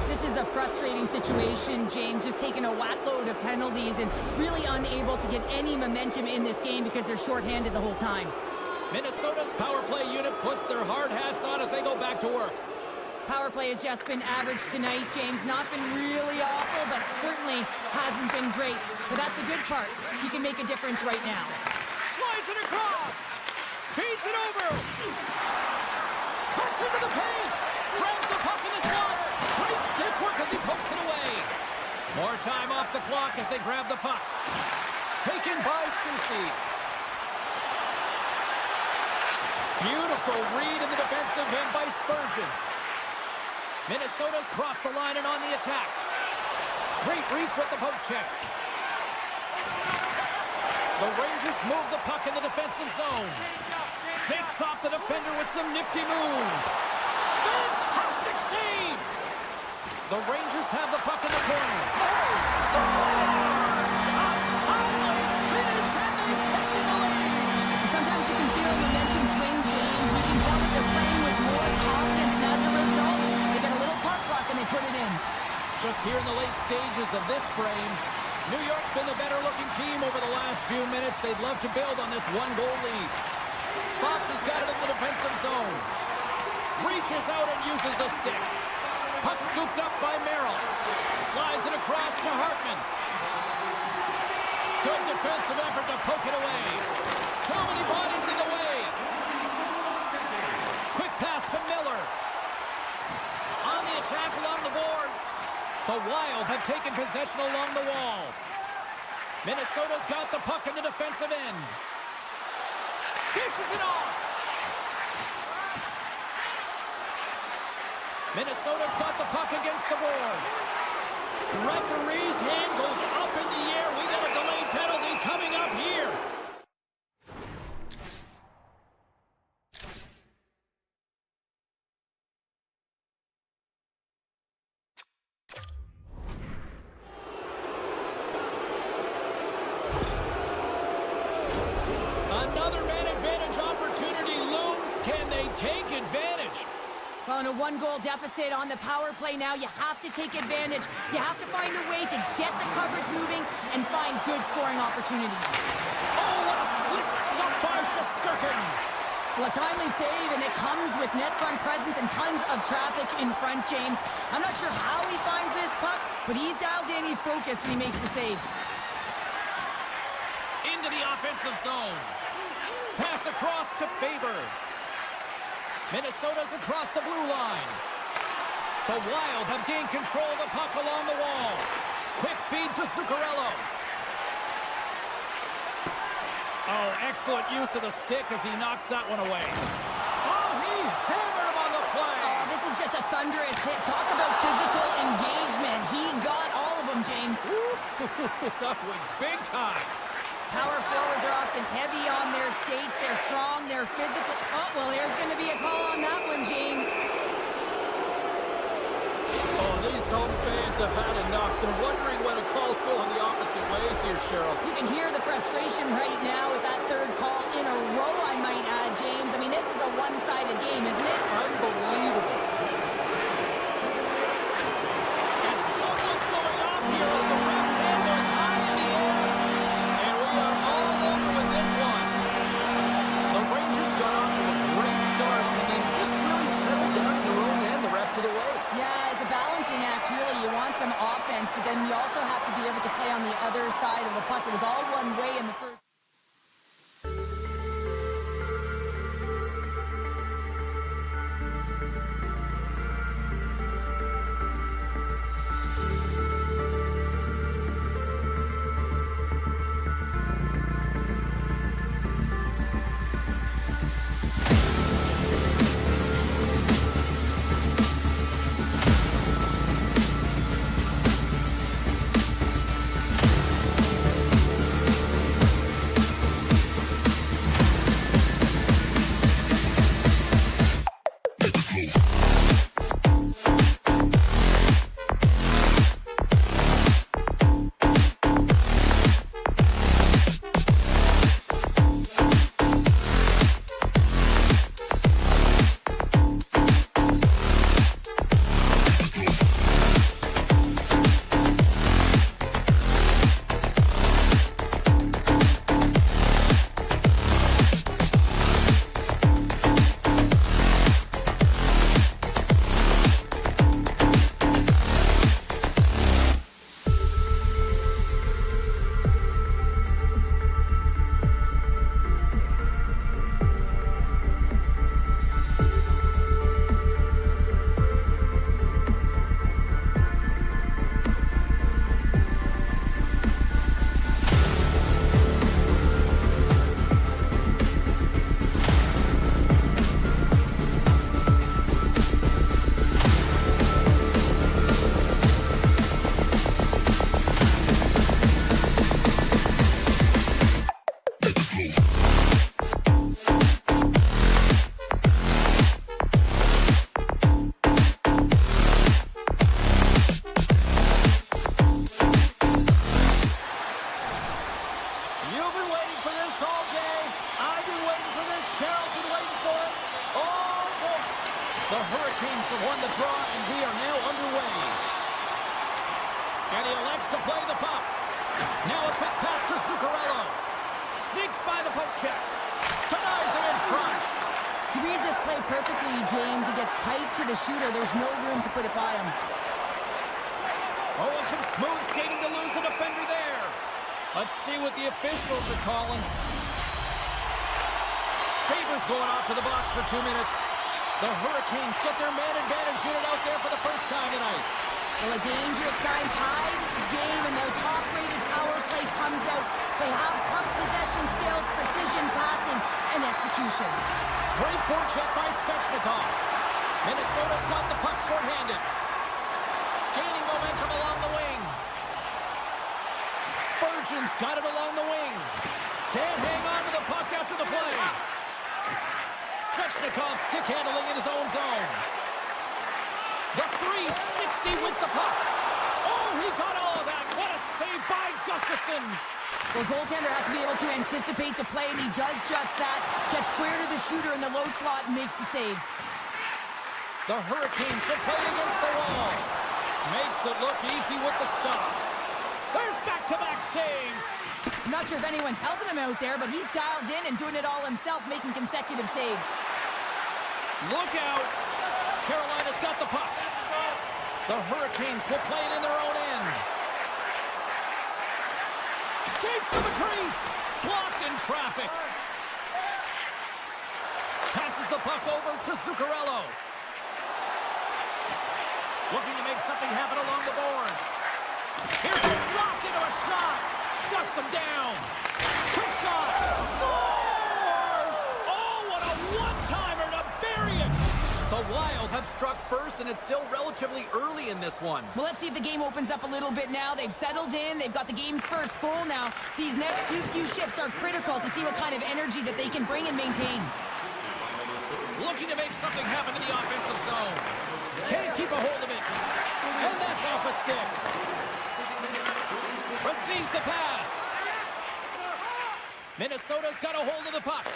This is a frustrating situation, James, just taking a whack load of penalties and really unable to get any momentum in this game because they're shorthanded the whole time. Minnesota's power play unit puts their hard hats on as they go back to work. Power play has just been average tonight, James. Not been really awful, but certainly hasn't been great. But that's the good part. You can make a difference right now. Slides it across. Feeds it over. Cuts into the paint. Grabs the puck in the slot. Great stick work as he pokes it away. More time off the clock as they grab the puck. Taken by Soucy. Beautiful read in the defensive end by Spurgeon. Minnesota's crossed the line and on the attack. Great reach with the poke check. The Rangers move the puck in the defensive zone. Shakes off the defender with some nifty moves. Fantastic save! The Rangers have the puck in the corner. Scores! A timely finish and they take the lead! Sometimes you can feel momentum swing, James. You can tell that they're playing with more confidence, and as a result, they get a little puck luck and they put it in. Just here in the late stages of this frame, New York's been the better-looking team over the last few minutes. They'd love to build on this one-goal lead. Fox has got it in the defensive zone. Reaches out and uses the stick. Puck scooped up by Merrill. Slides it across to Hartman. Good defensive effort to poke it away. Too many bodies in the way. Quick pass to Miller. On the attack along the boards. The Wild have taken possession along the wall. Minnesota's got the puck in the defensive end. Dishes it off. Minnesota's got the puck against the boards. Referee's hand goes up in the air. We got a delayed penalty coming up here. Another man advantage opportunity looms. Can they take advantage? Well, in a one-goal deficit on the power play now, you have to take advantage. You have to find a way to get the coverage moving and find good scoring opportunities. Oh, what a slick stop by Shesterkin. Well, a timely save, and it comes with net front presence and tons of traffic in front, James. I'm not sure how he finds this puck, but he's dialed in, he's focused, and he makes the save. Into the offensive zone. Pass across to Faber. Minnesota's across the blue line. The Wild have gained control of the puck along the wall. Quick feed to Zuccarello. Oh, excellent use of the stick as he knocks that one away. Oh, he hammered him on the play. Oh, this is just a thunderous hit. Talk about physical engagement. He got all of them, James. That was big time. Power forwards are often heavy on their skates. They're strong. They're physical. Oh, well, there's going to be a call on that one, James. Oh, these home fans have had enough. They're wondering when a call's going the opposite way here, Cheryl. You can hear the frustration right now with that third call in a row, I might add, James. I mean, this is a one-sided game, isn't it? Unbelievable. And someone's going off here as the ref's hand goes high in the air. And we are all over with this one. The Rangers got off to a great start, and they just really settled down in their own end the rest of the way. Yeah, it's a balancing act, really. You want some offense, but then you also have to be able to play on the other side of the puck. It was all one way in the first. And he elects to play the puck. Now a quick pass to Zuccarello. Sneaks by the poke check. Denies him in front. He reads this play perfectly, James. He gets tight to the shooter. There's no room to put it by him. Oh, some smooth skating to lose the defender there. Let's see what the officials are calling. Favors going off to the box for 2 minutes. The Hurricanes get their man advantage unit out there for the first time tonight. Well, a dangerous time, tied game, and their top-rated power play comes out. They have puck possession skills, precision passing, and execution. Great forecheck by Svechnikov. Minnesota's got the puck shorthanded. Gaining momentum along the wing. Spurgeon's got it along the wing. Can't hang on to the puck after the play. Svechnikov stick handling in his own zone. The 360 with the puck. Oh, he got all of that. What a save by Gustafsson. Well, goaltender has to be able to anticipate the play, and he does just that. Gets square to the shooter in the low slot and makes the save. The Hurricanes have played against the wall. Makes it look easy with the stop. There's back-to-back saves. I'm not sure if anyone's helping him out there, but he's dialed in and doing it all himself, making consecutive saves. Look out. Carolina's got the puck. The Hurricanes will play it in their own end. Skates to the crease. Blocked in traffic. Passes the puck over to Zuccarello. Looking to make something happen along the boards. Here's a rock into a shot. Shuts him down. Quick shot. Scores! Oh, what a one-timer to bury it. The Wild have struck first, and it's still relatively early in this one. Well, let's see if the game opens up a little bit now. They've settled in. They've got the game's first goal now. These next few shifts are critical to see what kind of energy that they can bring and maintain. Looking to make something happen in the offensive zone. Can't keep a hold of it. And that's off a stick. Receives the pass. Minnesota's got a hold of the puck.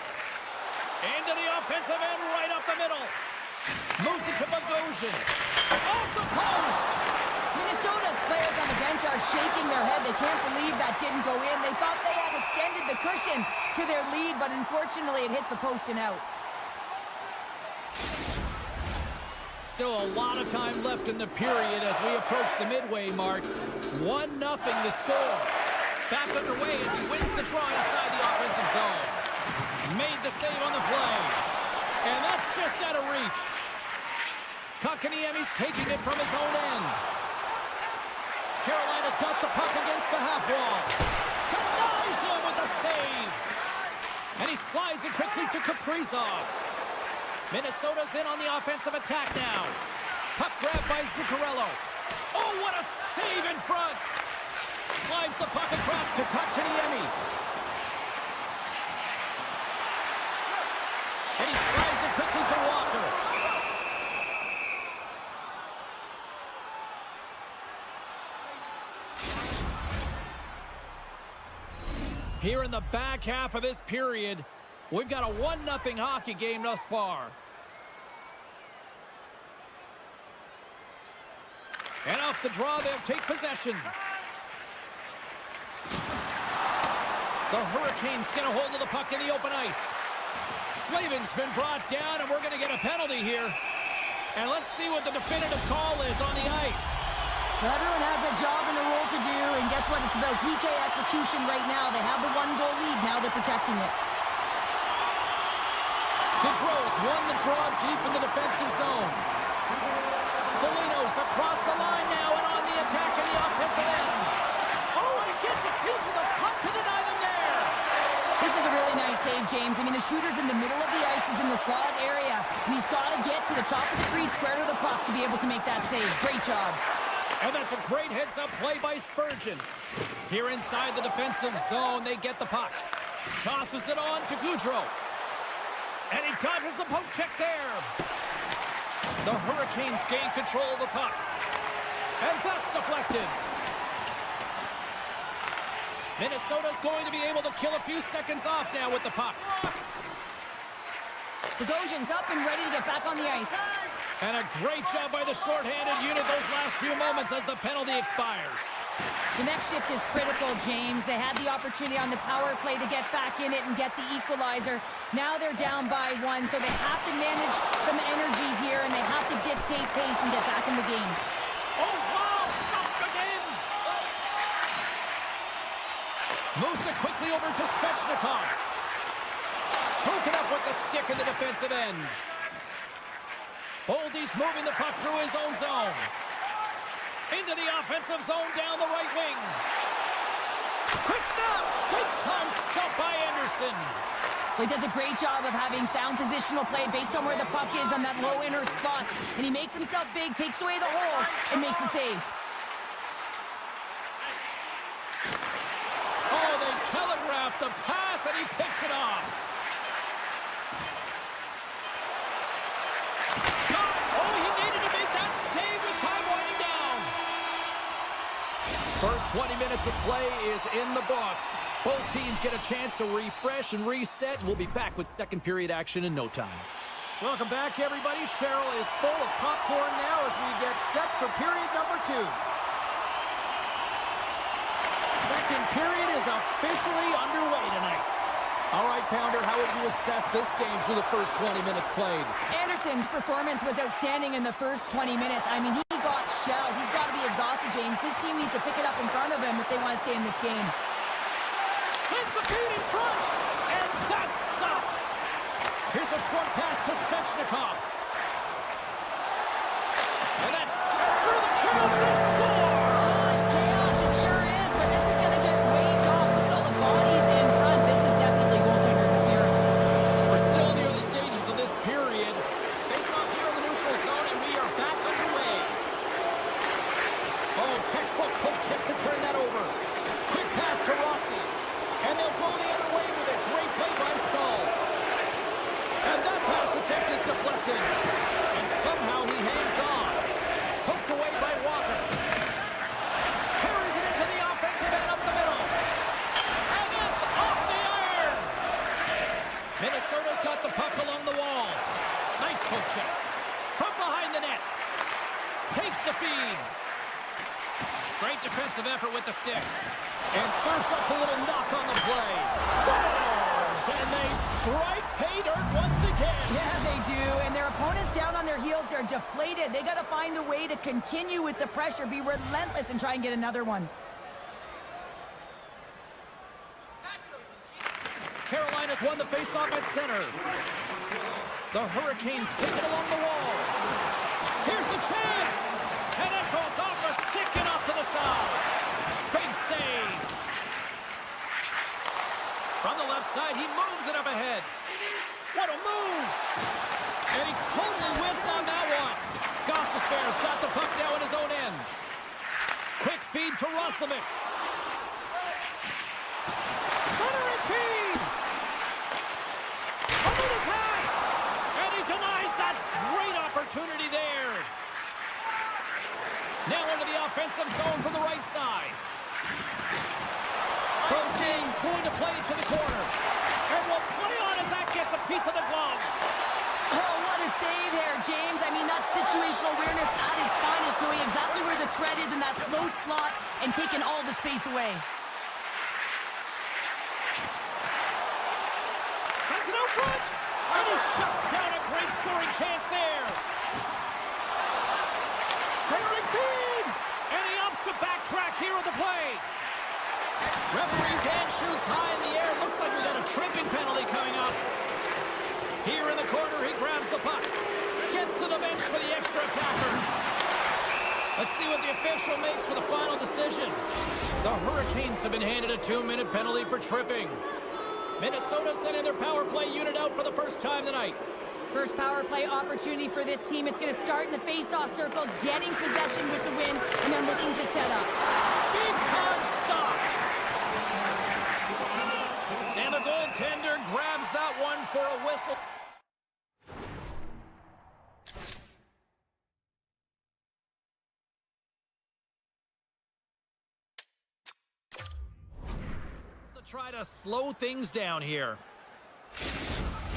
Into the offensive end, right up the middle. Moves it to Bogosian. Off the post! Minnesota's players on the bench are shaking their head. They can't believe that didn't go in. They thought they had extended the cushion to their lead, but unfortunately it hits the post and out. Still a lot of time left in the period as we approach the midway mark. 1-0 to score. Back underway as he wins the draw inside the offensive zone. Made the save on the play. And that's just out of reach. Kotkaniemi's taking it from his own end. Carolina's got the puck against the half wall. Denies him with the save. And he slides it quickly to Kaprizov. Minnesota's in on the offensive attack now. Puck grab by Zuccarello. Oh, what a save in front. Slides the puck across to Kotkaniemi. And he slides it quickly to Walker. Here in the back half of this period, we've got a 1-0 hockey game thus far. And off the draw, they'll take possession. The Hurricanes get a hold of the puck in the open ice. Slavin's been brought down, and we're going to get a penalty here. And let's see what the definitive call is on the ice. Well, everyone has a job and a role to do, and guess what? It's about PK execution right now. They have the 1-goal lead. Now they're protecting it. Gaudreau's won the draw deep in the defensive zone. Foligno's across the line now and on the attack in the offensive end. Oh, and he gets a piece of the puck to deny them there. This is a really nice save, James. I mean, the shooter's in the middle of the ice. He's in the slot area, and he's got to get to the top of the crease, square to the puck to be able to make that save. Great job. And that's a great heads-up play by Spurgeon. Here inside the defensive zone, they get the puck. Tosses it on to Gaudreau. And he dodges the poke check there. The Hurricanes gain control of the puck. And that's deflected. Minnesota's going to be able to kill a few seconds off now with the puck. Bogosian's up and ready to get back on the ice. And a great job by the shorthanded unit those last few moments as the penalty expires. The next shift is critical, James. They had the opportunity on the power play to get back in it and get the equalizer. Now they're down by 1, so they have to manage some energy here, and they have to dictate pace and get back in the game. Oh, wow! Stops again! Moves it quickly over to Svechnikov. Broken up with the stick in the defensive end. Boldy's moving the puck through his own zone. Into the offensive zone down the right wing. Quick stop! Big time stop by Anderson. He does a great job of having sound positional play based on where the puck is on that low inner slot. And he makes himself big, takes away the holes, and makes a save. Oh, they telegraph the pass, and he picks it off. Oh, he needed to make that save with time winding down. First 20 minutes of play is in the books. Both teams get a chance to refresh and reset. We'll be back with second period action in no time. Welcome back, everybody. Cheryl is full of popcorn now as we get set for period number 2. Second period is officially underway tonight. All right, Pounder, how would you assess this game through the first 20 minutes played? Anderson's performance was outstanding in the first 20 minutes. I mean, he got shelled. He's got to be exhausted, James. His team needs to pick it up in front of him if they want to stay in this game. Sends the feed in front, and that's stopped. Here's a short pass to Svechnikov. And that's Poke check. From behind the net. Takes the feed. Great defensive effort with the stick. And serves up a little knock on the play. Scores! And they strike pay dirt once again. Yeah, they do. And their opponents down on their heels are deflated. They got to find a way to continue with the pressure, be relentless, and try and get another one. Carolina's won the faceoff at center. The Hurricanes take it along the wall. Here's a chance! And it goes off a stick and off to the side. Big save. From the left side, he moves it up ahead. What a move! And he totally whiffs on that one. Gostisbehere's got the puck now in his own end. Quick feed to Roslovic. Centering feed! A little pass! And he denies that great opportunity there. Now into the offensive zone from the right side. James going to play it to the corner. And will play on as that gets a piece of the glove. Oh, what a save there, James. I mean, that's situational awareness at its finest, knowing exactly where the threat is in that slow slot and taking all the space away. Sends it out front. And he shuts down a great scoring chance there. Centering feed. And he opts to backtrack here with the play. Referee's hand shoots high in the air. Looks like we got a tripping penalty coming up. Here in the corner, he grabs the puck. Gets to the bench for the extra attacker. Let's see what the official makes for the final decision. The Hurricanes have been handed a 2-minute penalty for tripping. Minnesota sending their power play unit out for the first time tonight. First power play opportunity for this team. It's going to start in the face-off circle, getting possession with the win, and then looking to set up. Big-time stop. And the goaltender grabs that one for a whistle. To try to slow things down here.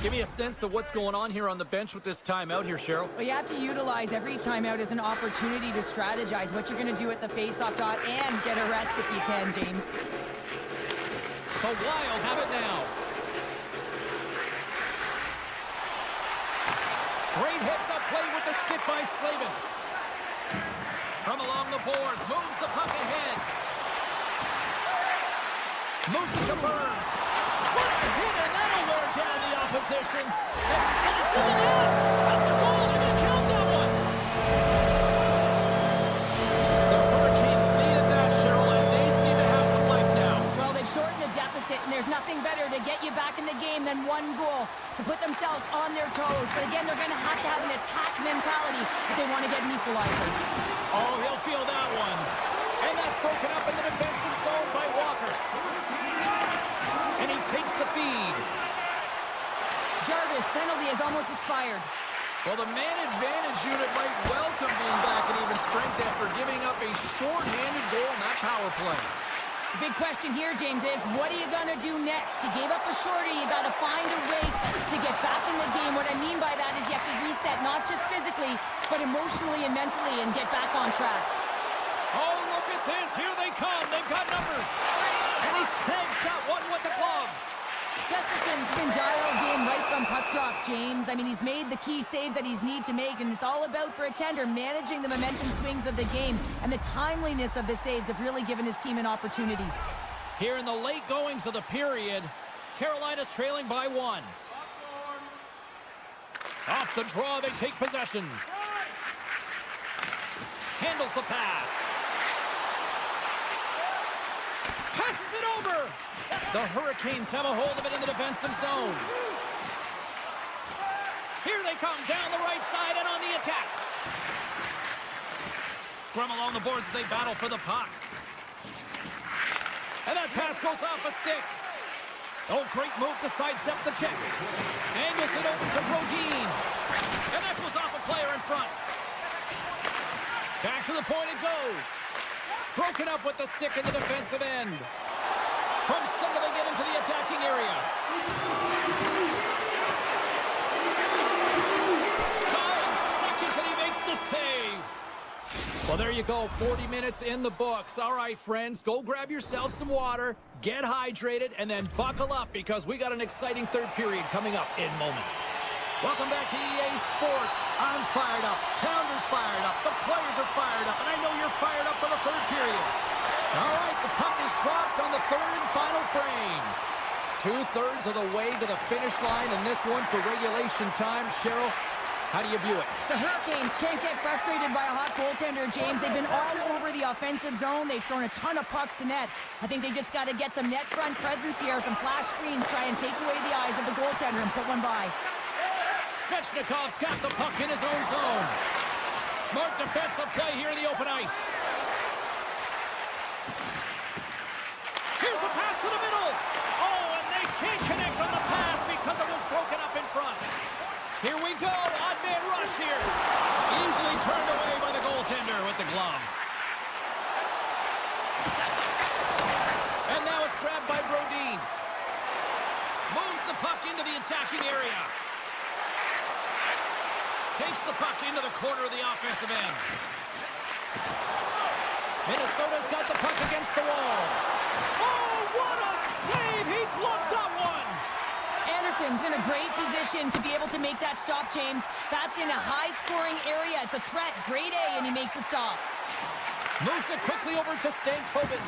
Give me a sense of what's going on here on the bench with this timeout here, Cheryl. Well, you have to utilize every timeout as an opportunity to strategize what you're going to do at the face-off dot and get a rest if you can, James. The Wild have it now. Great heads-up play with the stick by Slavin. From along the boards, moves the puck ahead. Moves it to Burns. What a hit, and that'll wear down the opposition. And it's in the net. That's a goal. They're going to count that one. The Hurricanes needed that, Cheryl, and they seem to have some life now. Well, they've shortened the deficit, and there's nothing better to get you back in the game than one goal to put themselves on their toes. But again, they're going to have an attack mentality if they want to get an equalizer. Oh, he'll feel that one. And that's broken up in the defensive zone by Walker. And he takes the feed. Jarvis, penalty has almost expired. Well, the man advantage unit might welcome being back at even strength after giving up a short-handed goal in that power play. The big question here, James, is what are you going to do next? You gave up a shorty. You got to find a way to get back in the game. What I mean by that is you have to reset, not just physically, but emotionally and mentally, and get back on track. Oh, look at this. Here they come. They've got numbers. And he snags shot one with the glove. Gustafson's been dialed in right from puck drop, James. I mean, he's made the key saves that he's need to make, and it's all about, for a tender, managing the momentum swings of the game, and the timeliness of the saves have really given his team an opportunity. Here in the late goings of the period, Carolina's trailing by 1. Off the draw, they take possession. Handles the pass. Passes it over. The Hurricanes have a hold of it in the defensive zone. Here they come down the right side and on the attack. Scrum along the boards as they battle for the puck. And that pass goes off a stick. Oh, great move to sidestep the check. Angles it over to Brodin. And that goes off a player in front. Back to the point it goes. Broken up with the stick in the defensive end. From center they get into the attacking area. there you go. 40 minutes in the books. All right, friends, go grab yourself some water, get hydrated, and then buckle up because we got an exciting third period coming up in moments. Welcome back to EA Sports. I'm fired up. Pounder's fired up. The players are fired up. And I know you're fired up for the third period. All right, the puck is dropped on the third and final frame. 2/3 of the way to the finish line in this one for regulation time. Cheryl, how do you view it? The Hurricanes can't get frustrated by a hot goaltender, James. They've been all over the offensive zone. They've thrown a ton of pucks to net. I think they just got to get some net front presence here, some flash screens, try and take away the eyes of the goaltender and put one by. Svechnikov's got the puck in his own zone. Smart defensive play here in the open ice. Here's a pass to the middle. Oh, and they can't connect on the pass because it was broken up in front. Here we go. Odd man rush here. Easily turned away by the goaltender with the glove. And now it's grabbed by Brodin. Moves the puck into the attacking area. Takes the puck into the corner of the offensive end. Minnesota's got the puck against the wall. Oh, what a save! He gloved that one! Anderson's in a great position to be able to make that stop, James. That's in a high-scoring area. It's a threat. Grade A, and he makes the stop. Moves it quickly over to Stankoven.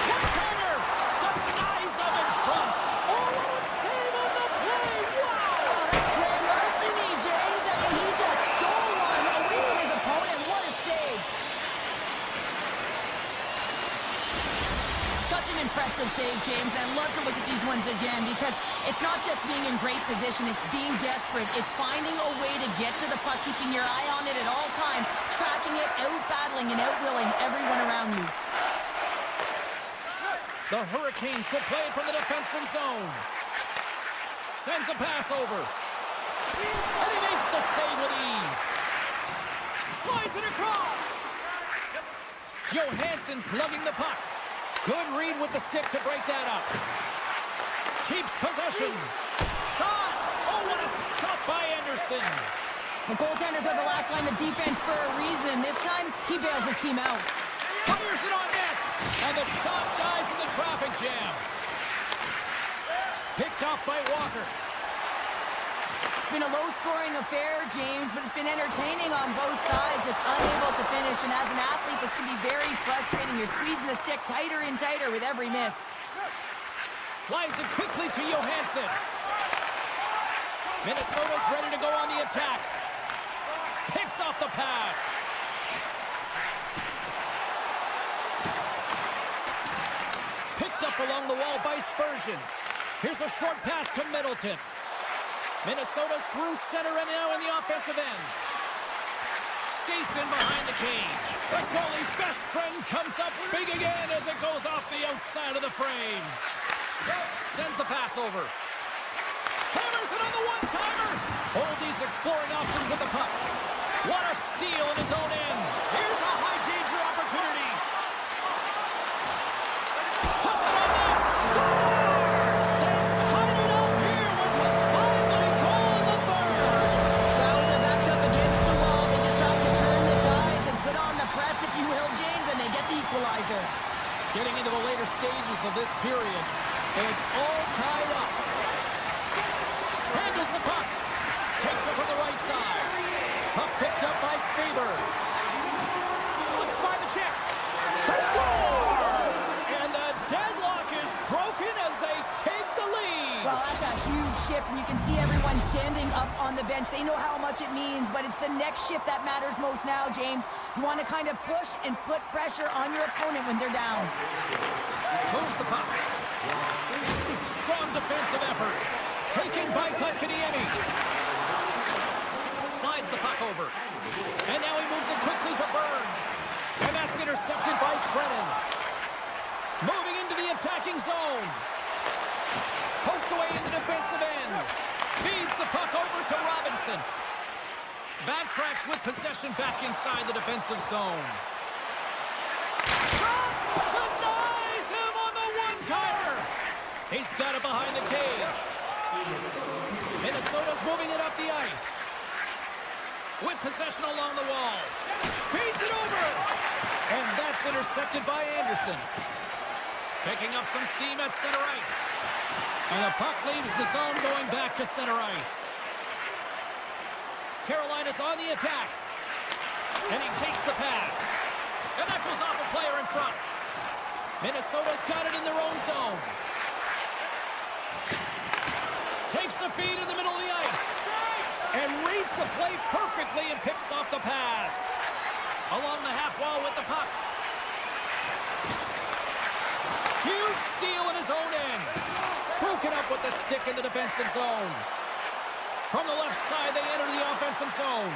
One-timer! Denies him in front. Oh, what a save on the play! Wow! Oh, that's grand larceny, James. I mean, he just stole one away from his opponent. What a save. Such an impressive save, James. And I'd love to look at these ones again because it's not just being in great position. It's being desperate. It's finding a way to get to the puck, keeping your eye on it at all times, tracking it, out-battling and out-willing everyone around you. The Hurricanes will play it from the defensive zone. Sends a pass over. And he makes the save with ease. Slides it across. Johansson's lugging the puck. Good read with the stick to break that up. Keeps possession. Shot. Oh, what a stop by Anderson. The goaltenders are the last line of defense for a reason. This time, he bails his team out. Fires it on net. And the shot dies in the traffic jam. Picked off by Walker. It's been a low-scoring affair, James, but it's been entertaining on both sides, just unable to finish. And as an athlete, this can be very frustrating. You're squeezing the stick tighter and tighter with every miss. Slides it quickly to Johansson. Minnesota's ready to go on the attack. Picks off the pass. Picked up along the wall by Spurgeon. Here's a short pass to Middleton. Minnesota's through center and now in the offensive end. Skates in behind the cage. The goalie's best friend comes up big again as it goes off the outside of the frame. Sends the pass over. Hammers it on the one-timer. Oldie's exploring options with the puck. What a steal in his own end. Here's a high-danger opportunity. Puts it on net. Scores! They've tied it up here with a timely goal in the third. Well, when they're backed up against the wall, they decide to turn the tides and put on the press, if you will, James, and they get the equalizer. Getting into the later stages of this period, it's all tied up. Handles the puck. Takes it from the right side. Puck picked up by Faber. Slips by the check. They score! And the deadlock is broken as they take the lead. Well, that's a huge shift, and you can see everyone standing up on the bench. They know how much it means, but it's the next shift that matters most now, James. You want to kind of push and put pressure on your opponent when they're down. Moves the puck. Strong defensive effort. Taken by Kotkaniemi. Slides the puck over. And now he moves it quickly to Burns. And that's intercepted by Trennan. Moving into the attacking zone. Poked away in the defensive end. Feeds the puck over to Robinson. Backtracks with possession back inside the defensive zone. Shot! Denies him on the one-timer. He's got it behind the cage. Minnesota's moving it up the ice. with possession along the wall. Feeds it over. And that's intercepted by Anderson. Picking up some steam at center ice. And the puck leaves the zone going back to center ice. Carolina's on the attack. And he takes the pass. And that goes off a player in front. Minnesota's got it in their own zone. Takes the feed in the middle of the ice. And reads the play perfectly and picks off the pass. Along the half wall with the puck. Huge steal in his own end. Broken up with the stick in the defensive zone. From the left side, they enter the offensive zone.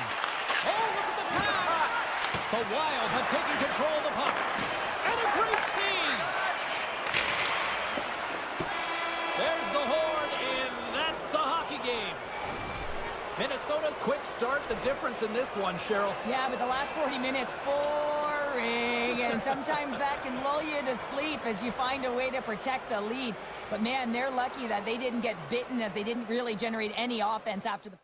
Oh, look at the pass. The Wild have taken control of the puck. And a great save. There's the horn, and that's the hockey game. Minnesota's quick start, the difference in this one, Cheryl. Yeah, but the last 40 minutes, boring. And sometimes that can lull you to sleep as you find a way to protect the lead. But, man, they're lucky that they didn't get bitten as they didn't really generate any offense after the...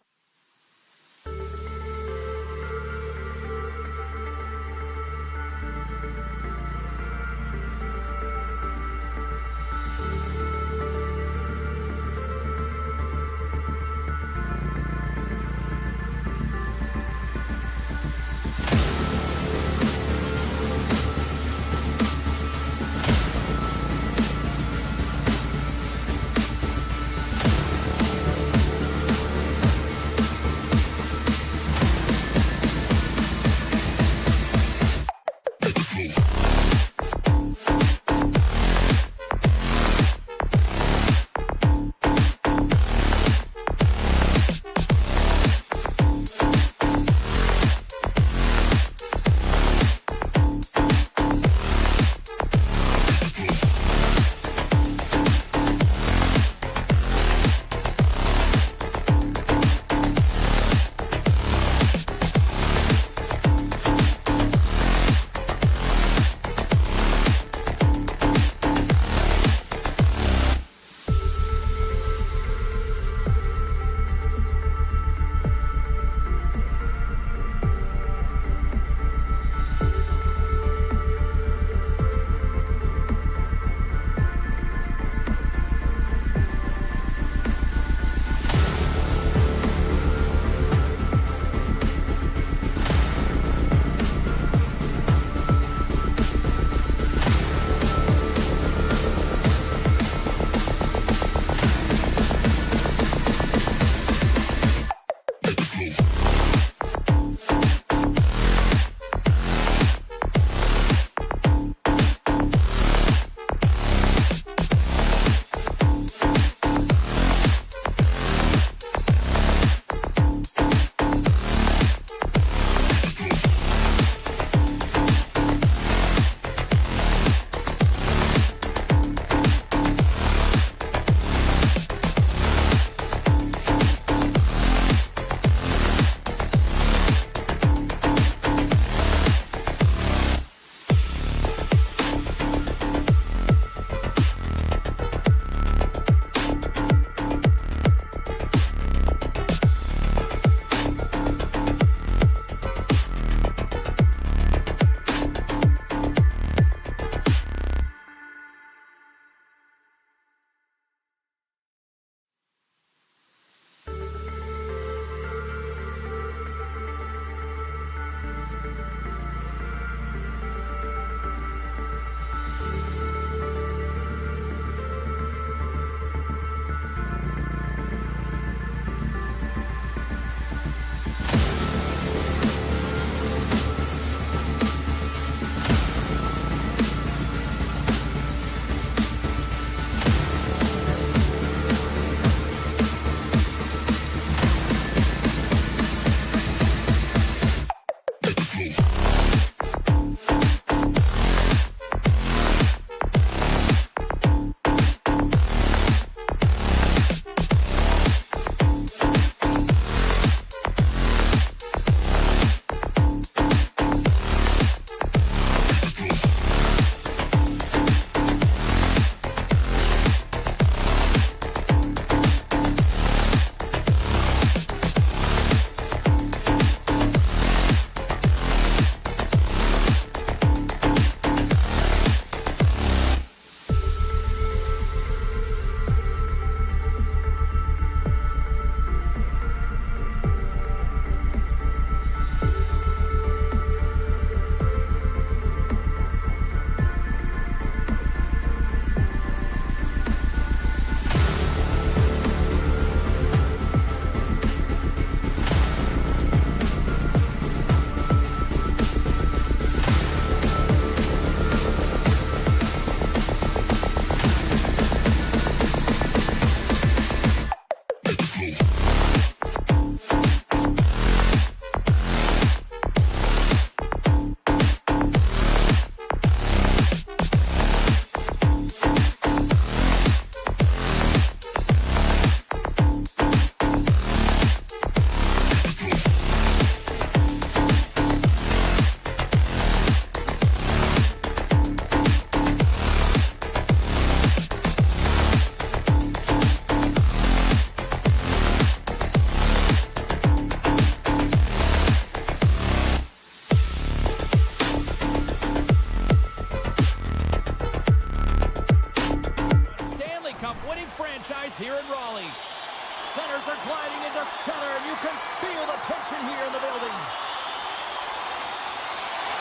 are gliding into center, and you can feel the tension here in the building.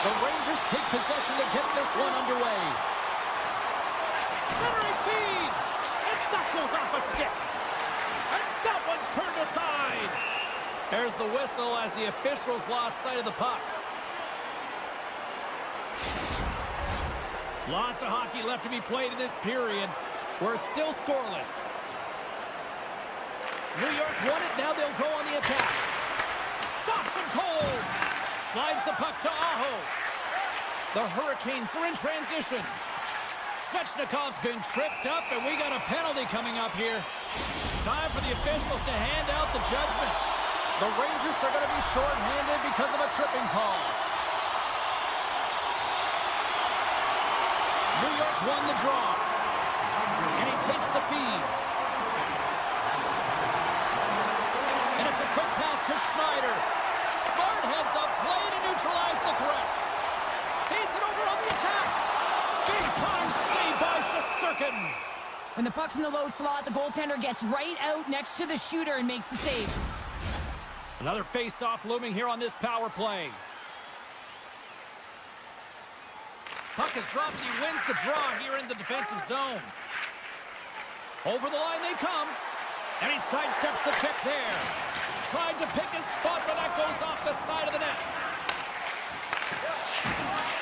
The Rangers take possession to get this one underway. Centering feed! And that goes off a stick. And that one's turned aside. There's the whistle as the officials lost sight of the puck. Lots of hockey left to be played in this period. We're still scoreless. New York's won it. Now they'll go on the attack. Stops him cold. Slides the puck to Aho. The Hurricanes are in transition. Svechnikov's been tripped up, and we got a penalty coming up here. Time for the officials to hand out the judgment. The Rangers are going to be shorthanded because of a tripping call. New York's won the draw. And he takes the feed. And it's a quick pass to Schneider. Smart heads up play to neutralize the threat. Feeds it over on the attack. Big time save by Shesterkin. When the puck's in the low slot, the goaltender gets right out next to the shooter and makes the save. Another face-off looming here on this power play. Puck is dropped and he wins the draw here in the defensive zone. Over the line they come. And he sidesteps the check there. Tried to pick his spot, but that goes off the side of the net.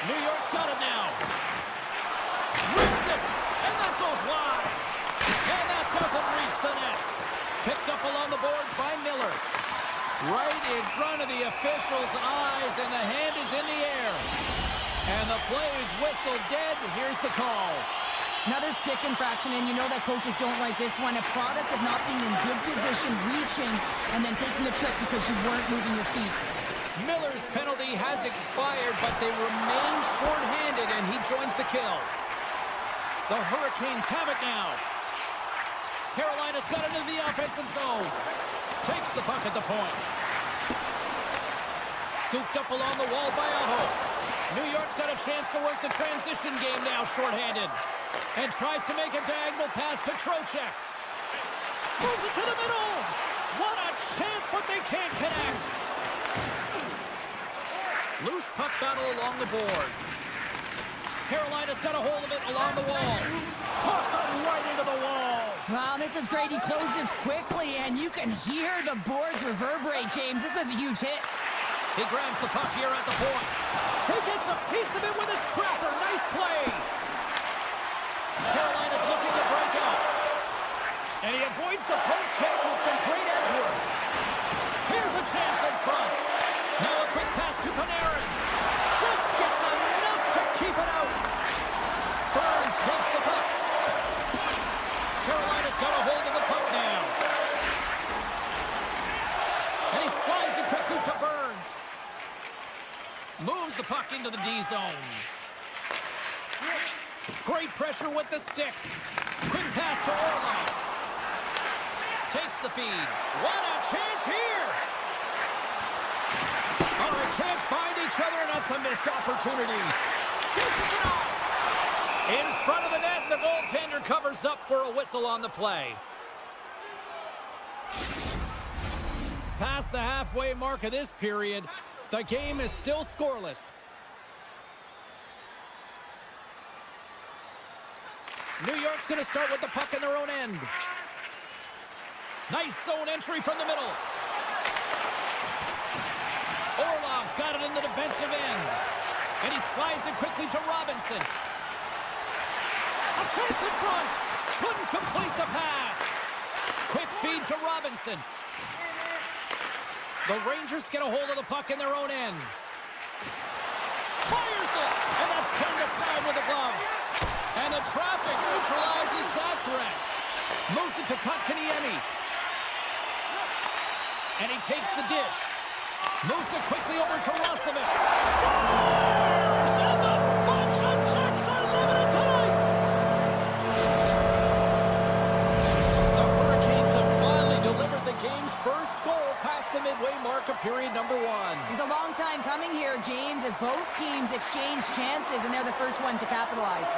New York's got it now. Rips it, and that goes wide. And that doesn't reach the net. Picked up along the boards by Miller. Right in front of the official's eyes, and the hand is in the air. And the play is whistled dead. Here's the call. Another stick infraction, and you know that coaches don't like this one. A product of not being in good position, reaching, and then taking the trick because you weren't moving your feet. Miller's penalty has expired, but they remain shorthanded, and he joins the kill. The Hurricanes have it now. Carolina's got it into the offensive zone. Takes the puck at the point. Scooped up along the wall by Aho. New York's got a chance to work the transition game now, shorthanded. And tries to make a diagonal pass to Trocheck. Moves it to the middle. What a chance, but they can't connect. Loose puck battle along the boards. Carolina's got a hold of it along the wall. Puts it right into the wall. Wow, this is great. He closes quickly, and you can hear the boards reverberate, James. This was a huge hit. He grabs the puck here at the point. He gets a piece of it with his trapper. Nice play. Carolina's looking to break out. And he avoids the poke check with some great edge work. Here's a chance in front. Now a quick pass to Panarin. Just gets enough to keep it out. Burns takes the puck. Carolina's got a hold of the puck now. And he slides it quickly to Burns. Moves the puck into the D zone. Great pressure with the stick. Quick pass to Orlov. Takes the feed. What a chance here! Oh, they can't find each other, and that's a missed opportunity. Dishes it off. In front of the net, the goaltender covers up for a whistle on the play. Past the halfway mark of this period, the game is still scoreless. New York's going to start with the puck in their own end. Nice zone entry from the middle. Orlov's got it in the defensive end. And he slides it quickly to Robinson. A chance in front. Couldn't complete the pass. Quick feed to Robinson. The Rangers get a hold of the puck in their own end. Fires it. And that's turned aside with a glove. And the traffic neutralizes that threat. Moves it to Kotkaniemi. And he takes the dish. Moves it quickly over to Roslovic. Scores! And the bunch of checks are limited tonight. The Hurricanes have finally delivered the game's first goal past the midway mark of period number 1. It's a long time coming here, James, as both teams exchange chances, and they're the first one to capitalize.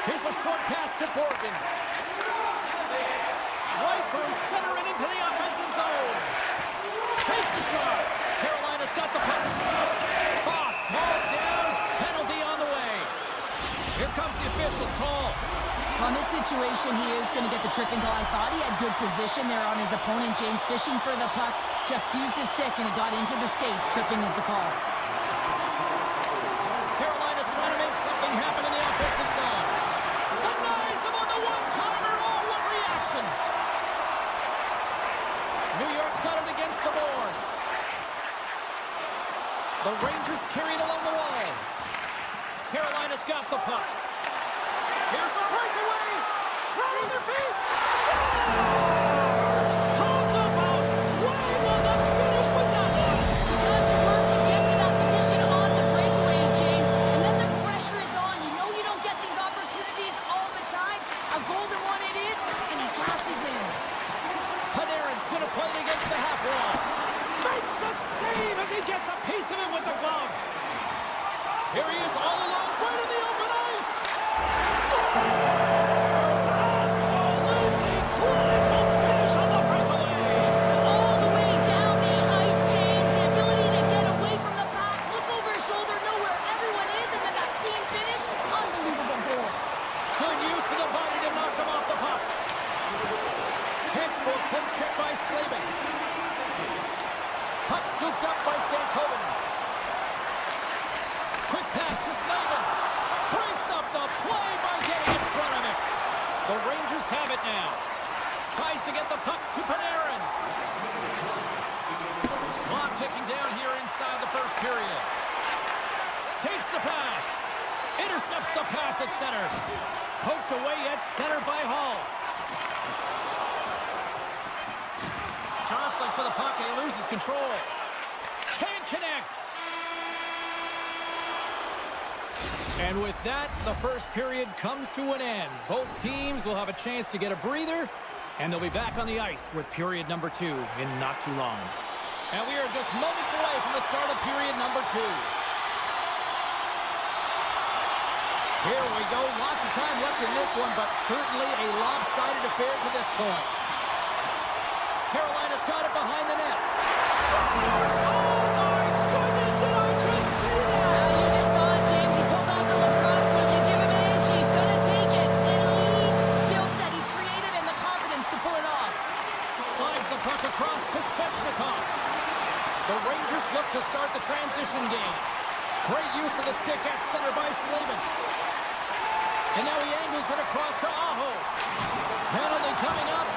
Here's a short pass to Borgen. Right through center and into the offensive zone. shot. Carolina's got the puck. Foss hauled down. Penalty on the way. Here comes the official's call. On this situation, he is going to get the tripping call. I thought he had good position there on his opponent. James fishing for the puck. Just used his stick and it got into the skates. Tripping is the call. Carolina's trying to make something happen in the offensive zone. Denies him on the one-timer. Oh, what reaction. New York's got it against the boards. The Rangers carried along the wall. Carolina's got the puck. Here's the breakaway. Crowd on their feet. Scores! Talk about swing on the finish with that one. He does the work to get to that position on the breakaway, James. And then the pressure is on. You know you don't get these opportunities all the time. A golden one it is, and he cashes in. Panarin's going to play it against the half wall. Makes the save as he gets a piece of it with the glove. Here he is all alone, right in the open ice. Scores! Absolutely clinical finish on the breakaway. All the way down the ice, James. The ability to get away from the pack, look over his shoulder, know where everyone is, and then that clean finish. Unbelievable goal. Good use of the body to knock them off the puck. Textbook puck check by Slavin. Puck scooped up by Stankoven. Quick pass to Slavin. Breaks up the play by getting in front of it. The Rangers have it now. Tries to get the puck to Panarin. Clock ticking down here inside the first period. Takes the pass. Intercepts the pass at center. Poked away at center by Hall. Jostling for the puck and he loses control. Can't connect. And with that, the first period comes to an end. Both teams will have a chance to get a breather, and they'll be back on the ice with period number 2 in not too long. And we are just moments away from the start of period number 2. Here we go. Lots of time left in this one, but certainly a lopsided affair to this point. Carolina's got it behind the net. Scores! Oh, my goodness, did I just see that? Well, you just saw it, James. He pulls off the lacrosse move. You give him an inch, he's going to take it. Elite skill set. He's creative and the confidence to pull it off. Slides the puck across to Svechnikov. The Rangers look to start the transition game. Great use of the stick at center by Slavin. And now he angles it across to Aho. Penalty coming up.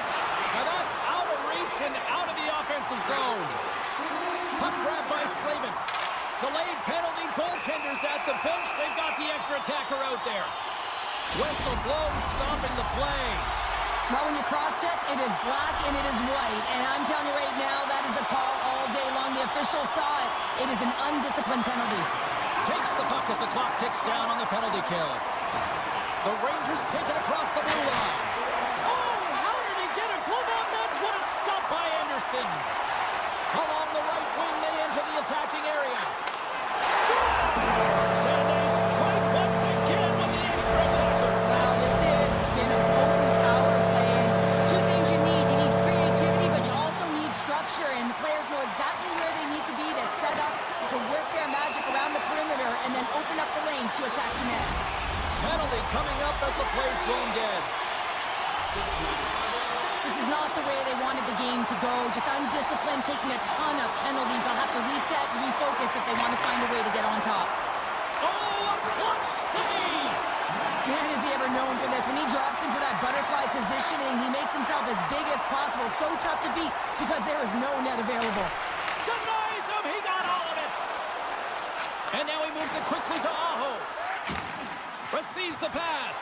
Now that's out of reach and out of the offensive zone. Puck grab by Slavin. Delayed penalty. Goaltenders at the bench. They've got the extra attacker out there. Whistle blows, stopping the play. Well, when you cross-check, it is black and it is white. And I'm telling you right now, that is a call all day long. The official saw it. It is an undisciplined penalty. Takes the puck as the clock ticks down on the penalty kill. The Rangers take it across the blue line. Oh, how did he get a glove on that? What a stop by Anderson. Along the right wing, they enter the attacking area. Scores! And they strike once again with the extra attacker. Wow, this has been a potent power play. And two things you need. You need creativity, but you also need structure. And the players know exactly where they need to be to set up, to work their magic around the perimeter, and then open up the lanes to attack the net. Penalty coming up as the play's blown dead. This is not the way they wanted the game to go. Just undisciplined, taking a ton of penalties. They'll have to reset and refocus if they want to find a way to get on top. Oh, a clutch save! Man, is he ever known for this. When he drops into that butterfly positioning, he makes himself as big as possible. So tough to beat because there is no net available. Denies him, he got all of it! And now he moves it quickly to Aho. Receives the pass.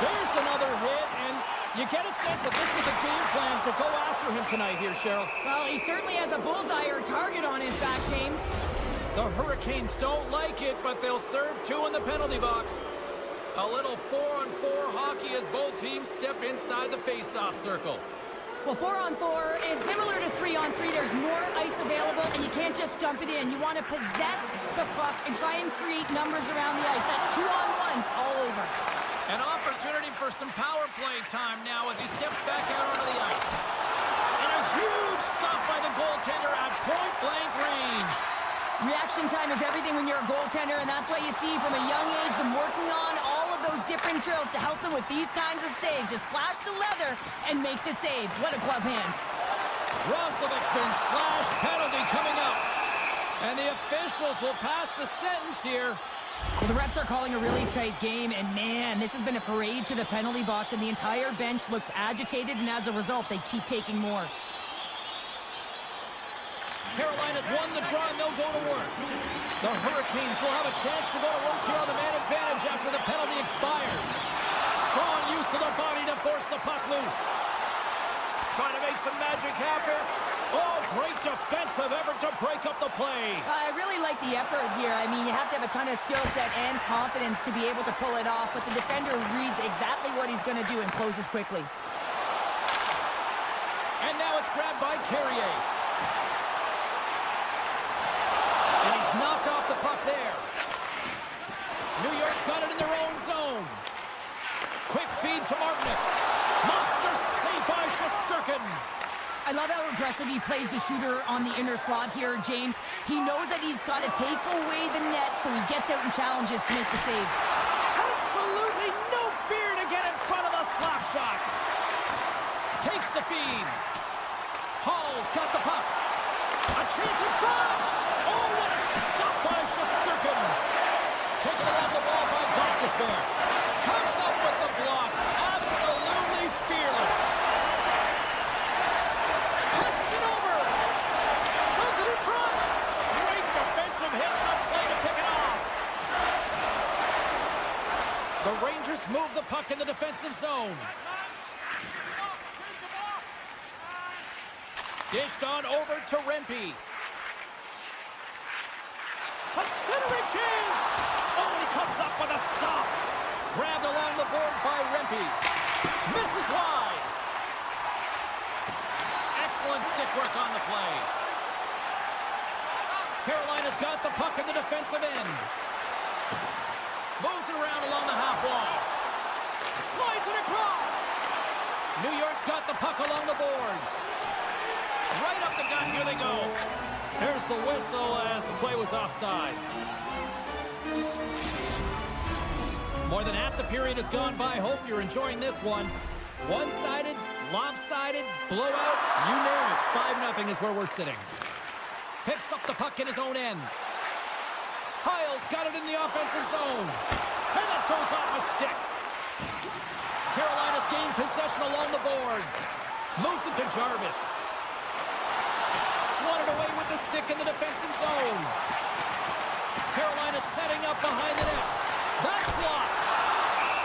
There's another hit, and you get a sense that this was a game plan to go after him tonight here, Cheryl. Well, he certainly has a bullseye or target on his back, James. The Hurricanes don't like it, but they'll serve 2 in the penalty box. A little 4-on-4 hockey as both teams step inside the face-off circle. Well, 4-on-4 is similar to 3-on-3. There's more ice available, and you can't just dump it in. You want to possess the puck and try and create numbers around the ice. That's 2-on-1s all over. An opportunity for some power play time now as he steps back out onto the ice. And a Huge stop by the goaltender at point-blank range. Reaction time is everything when you're a goaltender, and that's why you see from a young age them working on all of those different drills to help them with these kinds of saves. Just flash the leather and make the save. What a glove hand. Roslovic's been slashed. Penalty coming up. And the officials will pass the sentence here. Well, the refs are calling a really tight game, and man, this has been a parade to the penalty box, and the entire bench looks agitated, and as a result, they keep taking more. Carolina's won the draw, and they'll go to work. The Hurricanes will have a chance to go to work here on the man advantage after the penalty expired. Strong use of the body to force the puck loose. Trying to make some magic happen. Oh, great defensive effort to break up the play. I really like the effort here. I mean, you have to have a ton of skill set and confidence to be able to pull it off, but the defender reads exactly what he's going to do and closes quickly. And now it's grabbed by Carrier. And he's knocked off the puck there. New York's got it in their own zone. Quick feed to Martinic. Monster save by Shesterkin. I love how aggressive he plays the shooter on the inner slot here, James. He knows that he's got to take away the net, so he gets out and challenges to make the save. Absolutely no fear to get in front of the slap shot. Takes the feed. Hall's got the puck. A chance in front. Oh, what a stop by Shesterkin. Taken along the ball by Gostisbehere. Comes up with the block. Absolutely fearless. Passes it over. Sends it in front. Great defensive hits up play to pick it off. The Rangers move the puck in the defensive zone. Dished on over to Rempe. A centering chance! Oh, he comes up with a stop. Grabbed along the boards by Rempe. Misses wide. Excellent stick work on the play. Carolina's got the puck in the defensive end. Moves it around along the half wall. Slides it across. New York's got the puck along the boards. Right up the gut, here they go. There's the whistle as the play was offside. More than half the period has gone by. Hope you're enjoying this one. One-sided, lopsided, blowout, you name it. 5-0 is where we're sitting. Picks up the puck in his own end. Hyle's got it in the offensive zone. And that goes off a stick. Carolina's gained possession along the boards. Moves it to Jarvis. Swatted away with the stick in the defensive zone. Carolina setting up behind the net. That's blocked.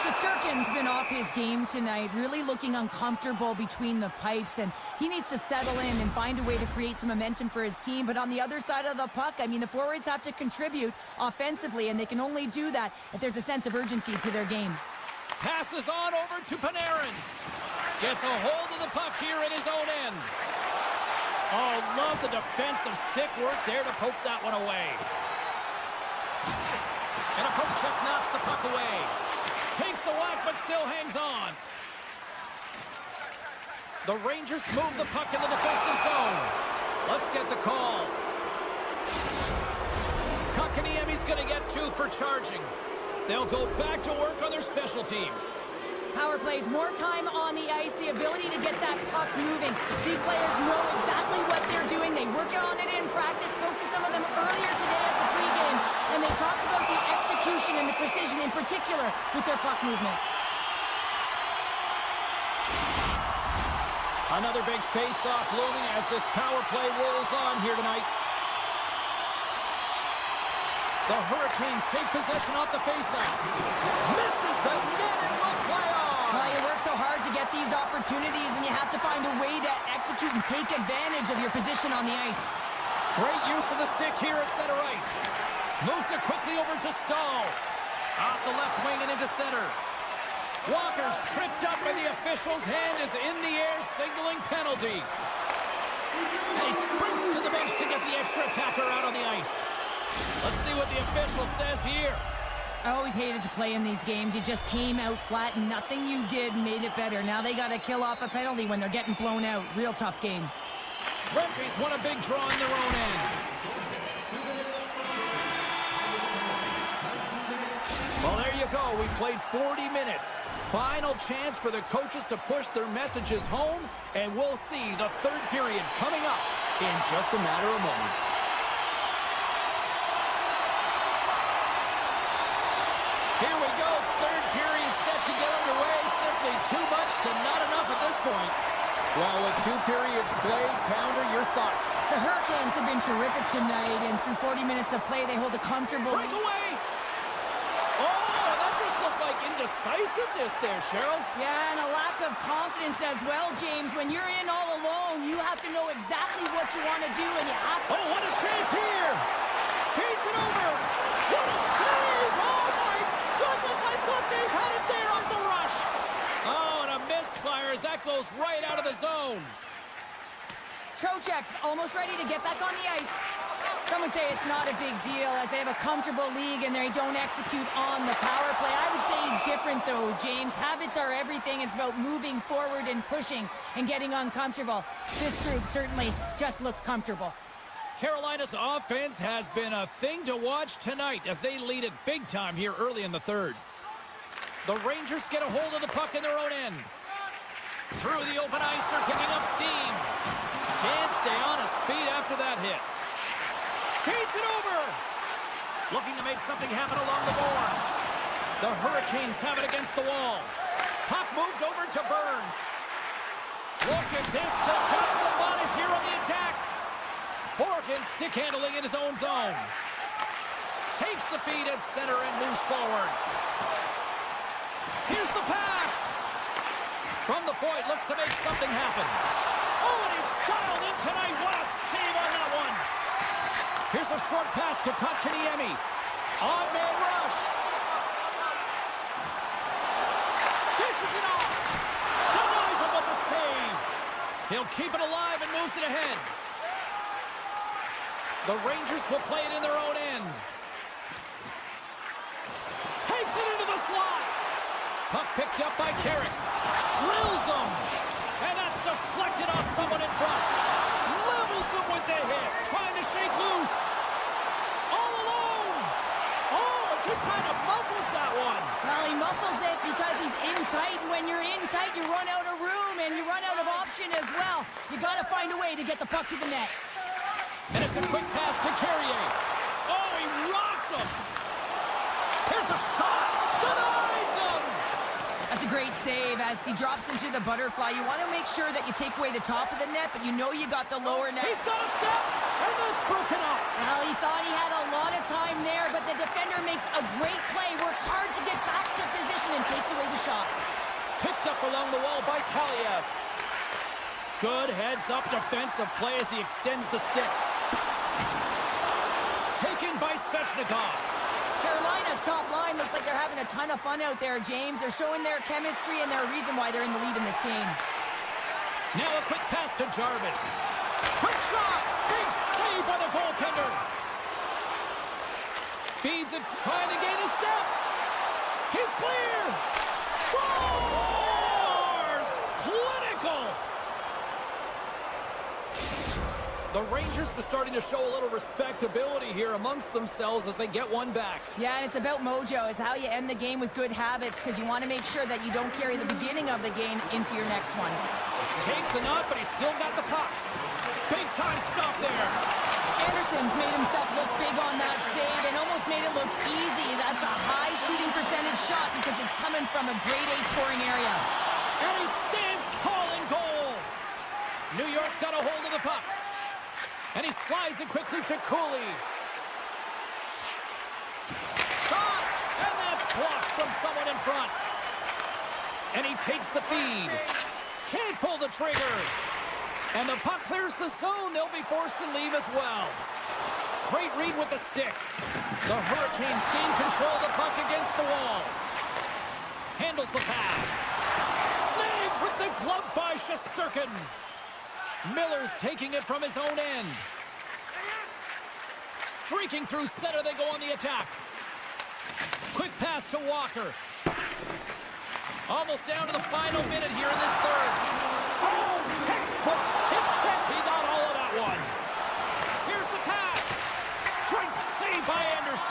Shesterkin's been off his game tonight, really looking uncomfortable between the pipes, and he needs to settle in and find a way to create some momentum for his team. But on the other side of the puck, I mean, the forwards have to contribute offensively, and they can only do that if there's a sense of urgency to their game. Passes on over to Panarin. Gets a hold of the puck here in his own end. Oh, love the defensive stick work there to poke that one away. And a poke check knocks the puck away. Takes the whack, but still hangs on. The Rangers move the puck in the defensive zone. Let's get the call. Kotkaniemi's going to get 2 for charging. They'll go back to work on their special teams. Power plays, more time on the ice, the ability to get that puck moving. These players know exactly what they're doing. They work on it in practice. Spoke to some of them earlier today at the pregame, and they talked about the execution and the precision in particular with their puck movement. Another big face-off looming as this power play rolls on here tonight. The Hurricanes take possession off the face-off. Misses the net and will play on. Well, you work so hard to get these opportunities, and you have to find a way to execute and take advantage of your position on the ice. Great use of the stick here at center ice. Moves it quickly over to Stahl. Off the left wing and into center. Walker's tripped up, and the official's hand is in the air, signaling penalty. And he sprints to the bench to get the extra attacker out on the ice. Let's see what the official says here. I always hated to play in these games. You just came out flat, and nothing you did made it better. Now they got to kill off a penalty when they're getting blown out. Real tough game. Brumbies want a big draw in their own end. Well, there you go. We played 40 minutes. Final chance for the coaches to push their messages home, and we'll see the third period coming up in just a matter of moments. Here we go. Third period set to get underway. Simply too much to not enough at this point. Well, with 2 periods played, Pounder, your thoughts? The Hurricanes have been terrific tonight, and through 40 minutes of play, they hold a comfortable... Breakaway! Oh, that just looked like indecisiveness there, Cheryl. Yeah, and a lack of confidence as well, James. When you're in all alone, you have to know exactly what you want to do, and you have to... Oh, what a chance here! Feeds it over! What a save! Oh, my goodness, I thought they had it there on the rush! Oh, and a misfire as that goes right out of the zone. Trocheck's almost ready to get back on the ice. Some would say it's not a big deal as they have a comfortable league and they don't execute on the power play. I would say different though, James. Habits are everything. It's about moving forward and pushing and getting uncomfortable. This group certainly just looked comfortable. Carolina's offense has been a thing to watch tonight as they lead it big time here early in the third. The Rangers get a hold of the puck in their own end. Through the open ice, they're picking up steam. Can't stay on his feet after that hit. Feeds it over. Looking to make something happen along the boards. The Hurricanes have it against the wall. Puck moved over to Burns. Look at this. They've got some bodies here on the attack. Horgan stick handling in his own zone. Takes the feed at center and moves forward. Here's the pass. From the point, looks to make something happen. Oh, and he's dialed in tonight. What a save on that one. Here's a short pass to Kotkaniemi. On-man rush. Dishes it off. Denies him with the save. He'll keep it alive and moves it ahead. The Rangers will play it in their own end. Takes it into the slot. Puck picked up by Carrick. Drills him. And that's deflected off someone in front. Levels him with the hit. Trying to shake loose. All alone. Oh, it just kind of muffles that one. Well, he muffles it because he's in tight. And when you're in tight, you run out of room and you run out of option as well. You got to find a way to get the puck to the net. And it's a quick pass to Carrier. Oh, he rocked him. Here's a shot. Denies him. That's a great save as he drops into the butterfly. You want to make sure that you take away the top of the net, but you know you got the lower net. He's got a step, and that's broken up. Well, he thought he had a lot of time there, but the defender makes a great play, works hard to get back to position, and takes away the shot. Picked up along the wall by Kaliev. Good heads-up defensive play as he extends the stick. Taken by Svechnikov. Carolina's top line looks like they're having a ton of fun out there, James. They're showing their chemistry and their reason why they're in the lead in this game. Now a quick pass to Jarvis. Quick shot! Big save by the goaltender. Feeds it, trying to gain a step. He's clear! Scores! Clinical! The Rangers are starting to show a little respectability here amongst themselves as they get one back. Yeah, and it's about mojo. It's how you end the game with good habits because you want to make sure that you don't carry the beginning of the game into your next one. Takes the knot, but he's still got the puck. Big time stop there. Anderson's made himself look big on that save and almost made it look easy. That's a high shooting percentage shot because it's coming from a grade A scoring area. And he stands tall in goal. New York's got a hold of the puck. And he slides it quickly to Cooley. Shot! And that's blocked from someone in front. And he takes the feed. Can't pull the trigger. And the puck clears the zone. They'll be forced to leave as well. Great read with the stick. The Hurricanes gain control of the puck against the wall. Handles the pass. Snagged with the glove by Shesterkin. Miller's taking it from his own end. Streaking through center, they go on the attack. Quick pass to Walker. Almost down to the final minute here in this third. Oh, textbook! He got all of that.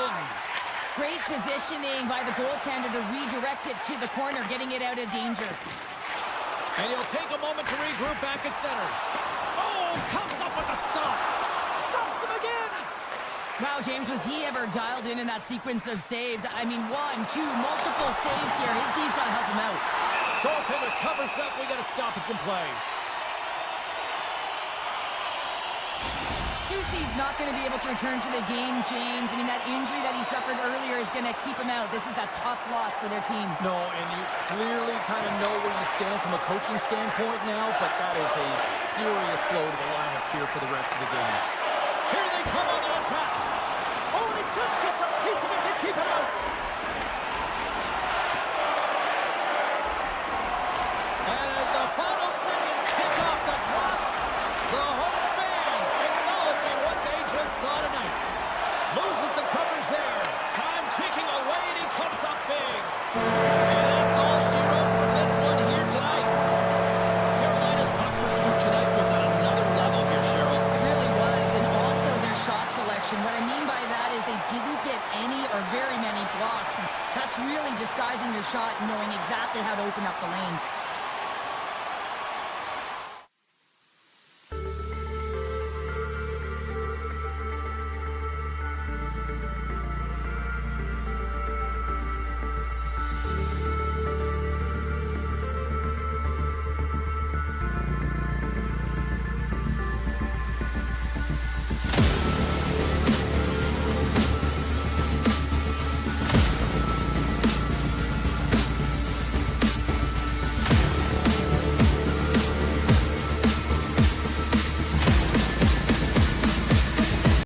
open. Great positioning by the goaltender to redirect it to the corner, getting it out of danger. And he'll take a moment to regroup back at center. Oh, comes up with a stop. Stuffs him again. Wow, James, was he ever dialed in that sequence of saves? I mean, 1, 2, multiple saves here. His D's got to help him out. Goaltender covers up. We got a stoppage in play. Soucy's not going to be able to return to the game, James. I mean, that injury that he suffered earlier is going to keep him out. This is a tough loss for their team. No, and you clearly kind of know where you stand from a coaching standpoint now, but that is a serious blow to the lineup here for the rest of the game. Here they come on the attack. Oh, and he just gets a piece of it to keep it out. And as the final seconds tick off the clock, the home fans acknowledging what they just saw tonight. Loses the coverage there. Time ticking away, and he comes up big. And that's all she wrote for this one here tonight. Carolina's puck pursuit tonight was at another level here, Cheryl. It really was, and also their shot selection. What I mean by that is they didn't get any or very many blocks. And that's really disguising your shot and knowing exactly how to open up the lanes.